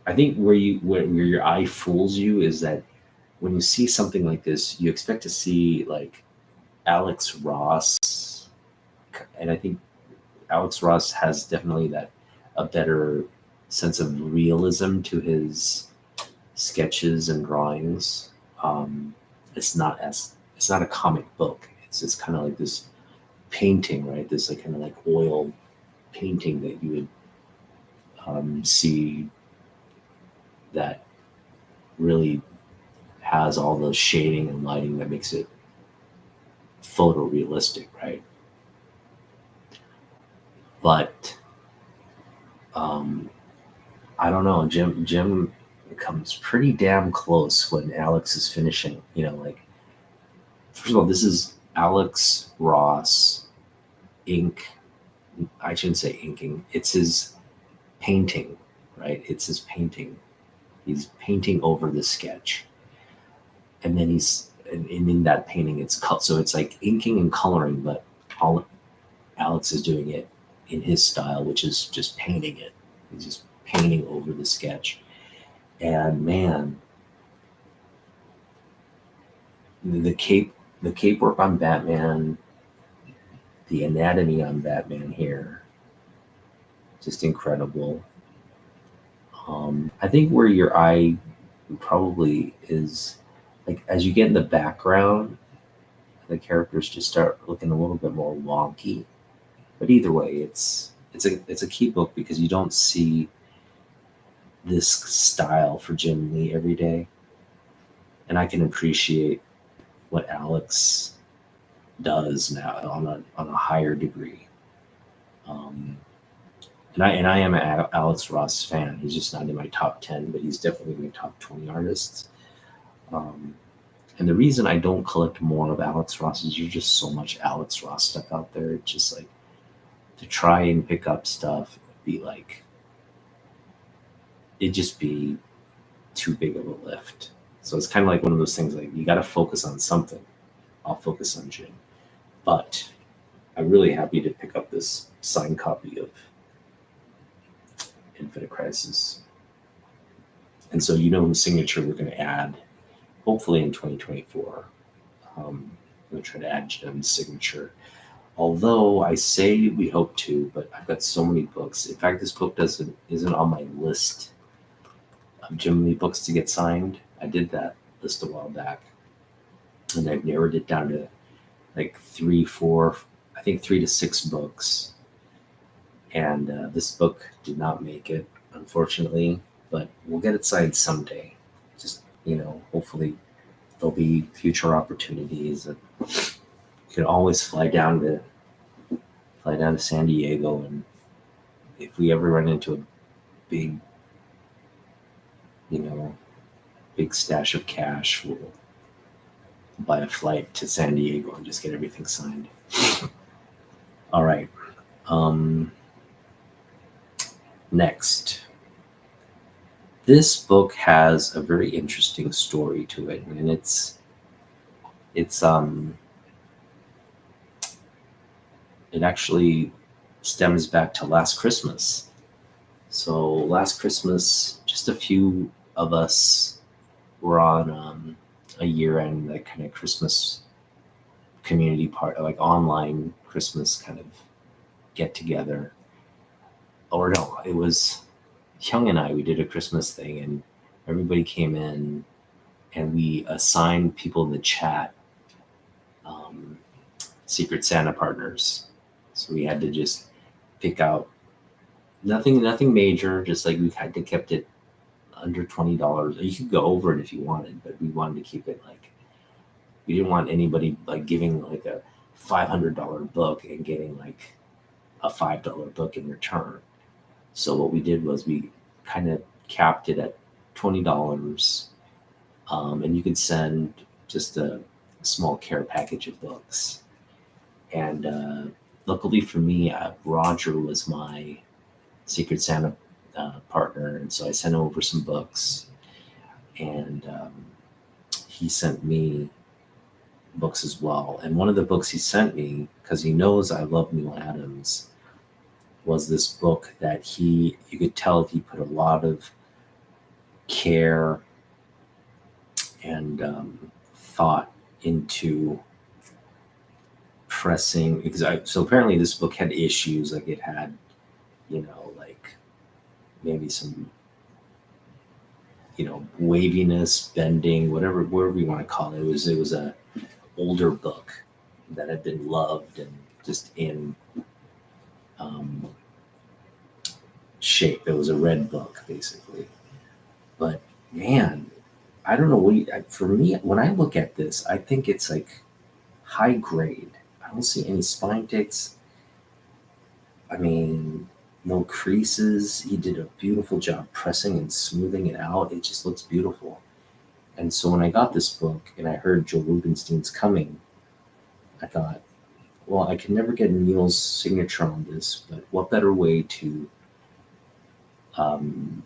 I think where your eye fools you is that when you see something like this, you expect to see like Alex Ross, and I think Alex Ross has definitely that a better sense of realism to his sketches and drawings. Um, it's not a comic book. It's kind of like this painting, right? This like kind of like oil painting that you would see that really has all the shading and lighting that makes it photorealistic, right? But um, I don't know. Jim comes pretty damn close when Alex is finishing. Like first of all, this is Alex Ross ink. I shouldn't say inking. It's his painting, right? It's his painting. He's painting over the sketch, and then and in that painting, it's cut. So it's like inking and coloring, but all Alex is doing it in his style, which is just painting it. He's just painting over the sketch. And man, the cape work on Batman, the anatomy on Batman here, just incredible. I think where your eye probably is like as you get in the background, the characters just start looking a little bit more wonky. But either way, it's a key book because you don't see this style for Jim Lee every day, and I can appreciate what Alex does now on a higher degree. Um, and I am an Alex Ross fan. He's just not in my top 10, but he's definitely in my top 20 artists. Um, and the reason I don't collect more of Alex Ross is there's just so much Alex Ross stuff out there. It's just like to try and pick up stuff would be like it'd just be too big of a lift. So it's kind of like one of those things like you got to focus on something. I'll focus on Jim, but I'm really happy to pick up this signed copy of Infinite Crisis. And so whose signature we're going to add, hopefully in 2024. I'm going to try to add Jim's signature. Although I say we hope to, but I've got so many books. In fact, this book isn't on my list of Jim Lee books to get signed. I did that list a while back, and I've narrowed it down to like 3 to 6 books. And this book did not make it, unfortunately, but we'll get it signed someday. Just, hopefully there'll be future opportunities. And you can always fly down to San Diego, and if we ever run into a big, big stash of cash, we'll buy a flight to San Diego and just get everything signed. All right. Next, this book has a very interesting story to it, and it actually stems back to last Christmas. So last Christmas, just a few of us were on a year-end like kind of Christmas community part, like online Christmas kind of get together. Or no, it was Hyung and I. We did a Christmas thing, and everybody came in, and we assigned people in the chat Secret Santa partners. So we had to just pick out nothing major. Just like we had to kept it under $20. You could go over it if you wanted, but we wanted to keep it like we didn't want anybody like giving like a $500 book and getting like a $5 book in return. So what we did was we kind of capped it at $20, and you could send just a small care package of books. And luckily for me, Roger was my Secret Santa partner, and so I sent him over some books, and he sent me books as well. And one of the books he sent me, because he knows I love Neil Adams, was this book that you could tell he put a lot of care and thought into pressing, because so apparently this book had issues, like it had, like maybe some, waviness, bending, whatever you want to call it. It was a older book that had been loved and just in shape. It was a red book basically, but man, I don't know for me, when I look at this, I think it's like high grade. I don't see any spine ticks. I mean, no creases. He did a beautiful job pressing and smoothing it out. It just looks beautiful. And so when I got this book and I heard Joe Rubinstein's coming, I thought, well, I can never get Neil's signature on this, but what better way to kind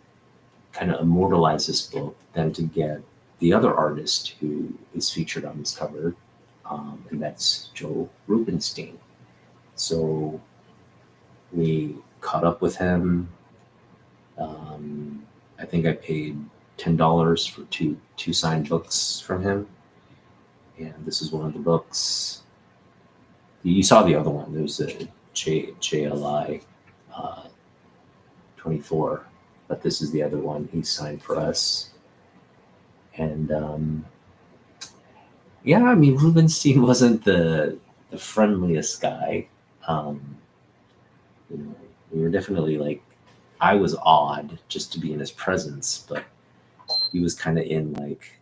of immortalize this book than to get the other artist who is featured on this cover, and that's Joe Rubinstein. So we caught up with him. I think I paid $10 for two signed books from him, and this is one of the books. You saw the other one. There's a JLI 24, but this is the other one he signed for us. And yeah, I mean, Rubinstein wasn't the friendliest guy. We were definitely like, I was awed just to be in his presence, but he was kind of in like,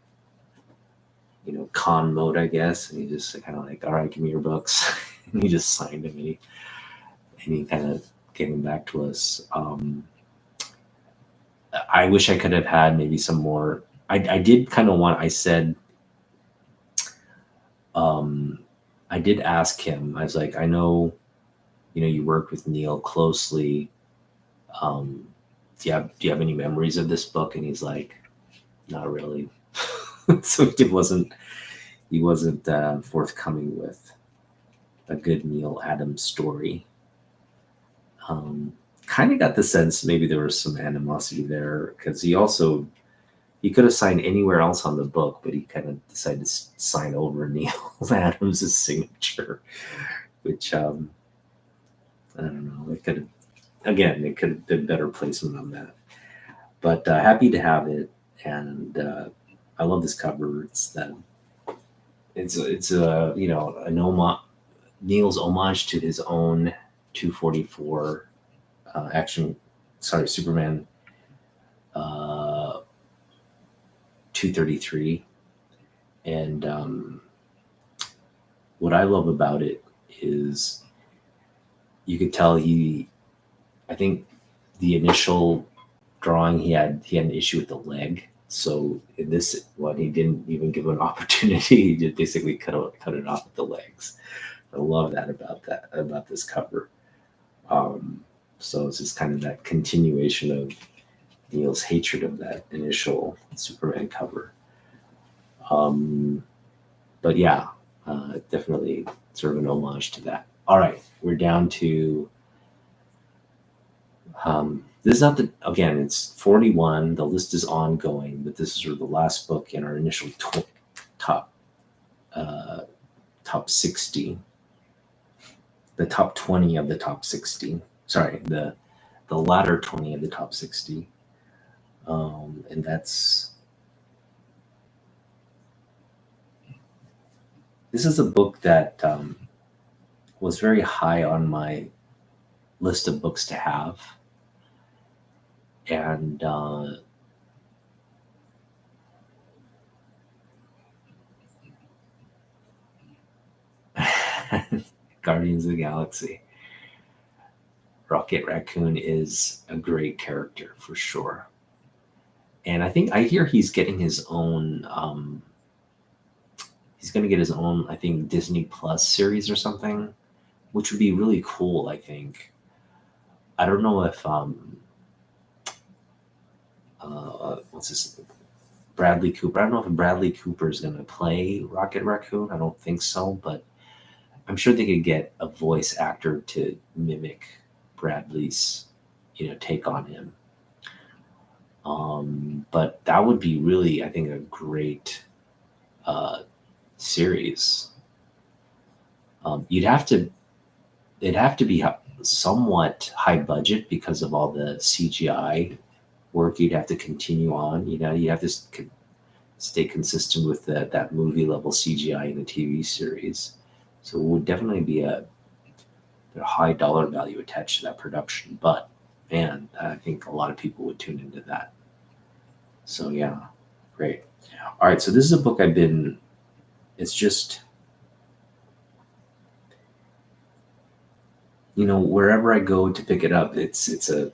con mode, I guess. And he just kind of like, all right, give me your books. And he just signed them, and he kind of gave them back to us. I wish I could have had maybe some more. I did kind of want, I said, I did ask him, I was like, I know, you worked with Neil closely. Do you have any memories of this book? And he's like, not really. So he wasn't forthcoming with a good Neil Adams story. Kind of got the sense maybe there was some animosity there, because he could have signed anywhere else on the book, but he kind of decided to sign over Neil Adams' signature, which I don't know. It could have been better placement on that. But happy to have it, and I love this cover. It's an homage, Neil's homage to his own 244 Superman 233. And what I love about it is you could tell I think the initial drawing, he had an issue with the leg. So in this one, he didn't even give an opportunity. He just basically cut it off with the legs. I love that about this cover. So it's just kind of that continuation of Neil's hatred of that initial Superman cover. But yeah, definitely sort of an homage to that. All right, we're down to this is not again, it's 41. The list is ongoing, but this is sort of the last book in our initial top 60. The top 20 of the top 60. Sorry, the latter 20 of the top 60. And this is a book that was very high on my list of books to have. And Guardians of the Galaxy. Rocket Raccoon is a great character for sure. And I hear he's getting his own, he's going to get his own, I think, Disney Plus series or something, which would be really cool, I think. I don't know if what's this? Bradley Cooper. I don't know if Bradley Cooper is going to play Rocket Raccoon. I don't think so, but I'm sure they could get a voice actor to mimic Bradley's, take on him. But that would be really, I think, a great series. It'd have to be somewhat high budget because of all the CGI work you'd have to continue on. You have to stay consistent with that movie level CGI in the TV series. So it would definitely be a high dollar value attached to that production. But man, I think a lot of people would tune into that. So yeah, great. All right, so this is a book it's just, wherever I go to pick it up, it's a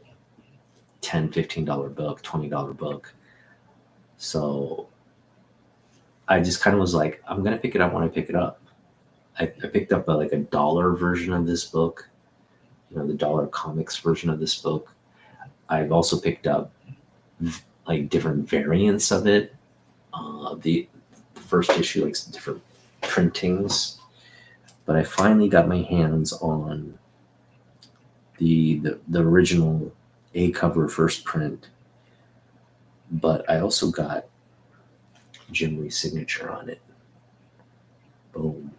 $10, $15 book, $20 book. So I just kind of was like, I'm going to pick it up when I pick it up. I picked up a dollar version of this book, the dollar comics version of this book. I've also picked up different variants of it. The first issue, different printings. But I finally got my hands on the original A cover first print. But I also got Jim Lee's signature on it. Boom.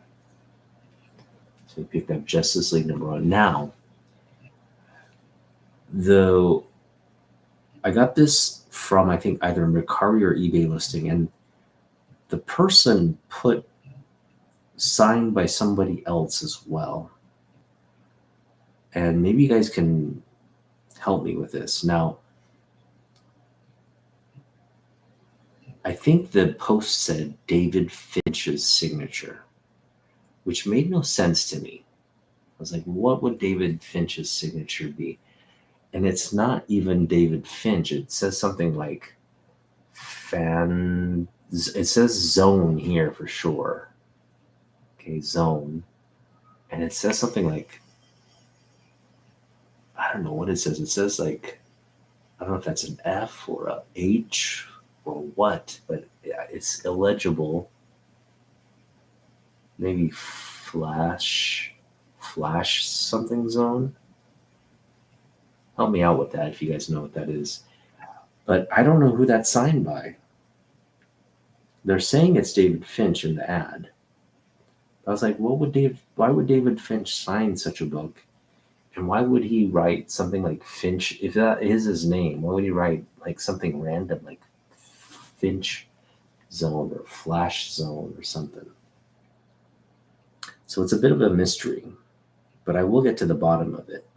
So we picked up Justice League #1. Now, I got this from, I think, either Mercari or eBay listing, and the person put signed by somebody else as well. And maybe you guys can help me with this. Now, I think the post said David Finch's signature, which made no sense to me. I was like, what would David Finch's signature be? And it's not even David Finch. It says something like it says Zone here for sure. Okay, Zone. And it says something like, I don't know what it says. It says I don't know if that's an F or a H or what, but it's illegible. Maybe Flash something Zone. Help me out with that if you guys know what that is. But I don't know who that's signed by. They're saying it's David Finch in the ad. I was like, why would David Finch sign such a book? And why would he write something like Finch? If that is his name, why would he write something random like Finch Zone or Flash Zone or something? So it's a bit of a mystery, but I will get to the bottom of it.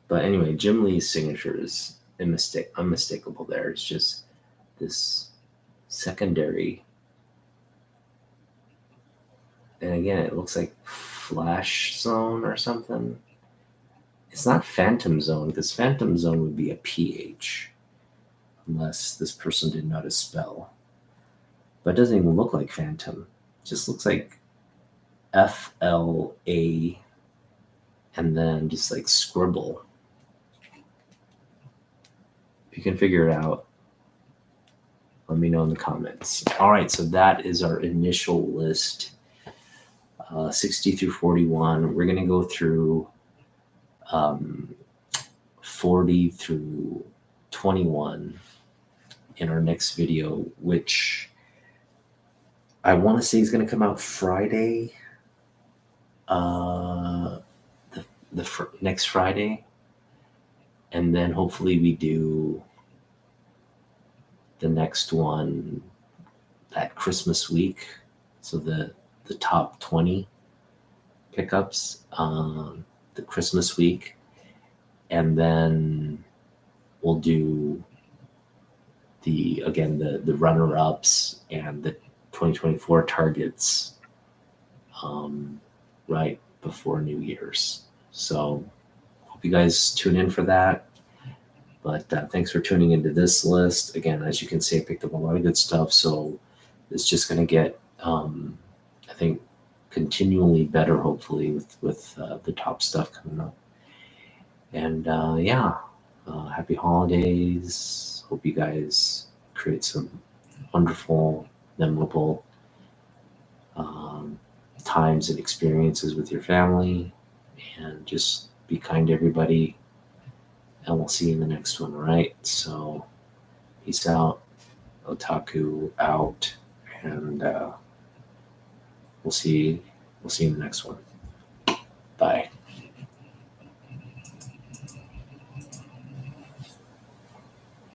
But anyway, Jim Lee's signature is unmistakable there. It's just this secondary. And again, it looks like Flash Zone or something. It's not Phantom Zone, because Phantom Zone would be a PH, unless this person didn't know how to spell. But it doesn't even look like Phantom. It just looks like FLA and then just scribble. If you can figure it out, let me know in the comments. All right, so that is our initial list, 60 through 41. We're going to go through 40 through 21 in our next video, which I want to say is going to come out Friday, the next Friday. And then hopefully we do the next one that Christmas week. So the top 20 pickups, the Christmas week. And then we'll do the runner-ups and the 2024 targets right before New Year's. So hope you guys tune in for that. But thanks for tuning into this list. Again, as you can see, I picked up a lot of good stuff. So it's just going to get, I think, continually better, hopefully, with the top stuff coming up. And yeah, Happy holidays. Hope you guys create some wonderful, memorable um, times and experiences with your family. And just be kind to everybody. And we'll see you in the next one, all right? So, peace out. Otaku out. And we'll see you in the next one. Bye.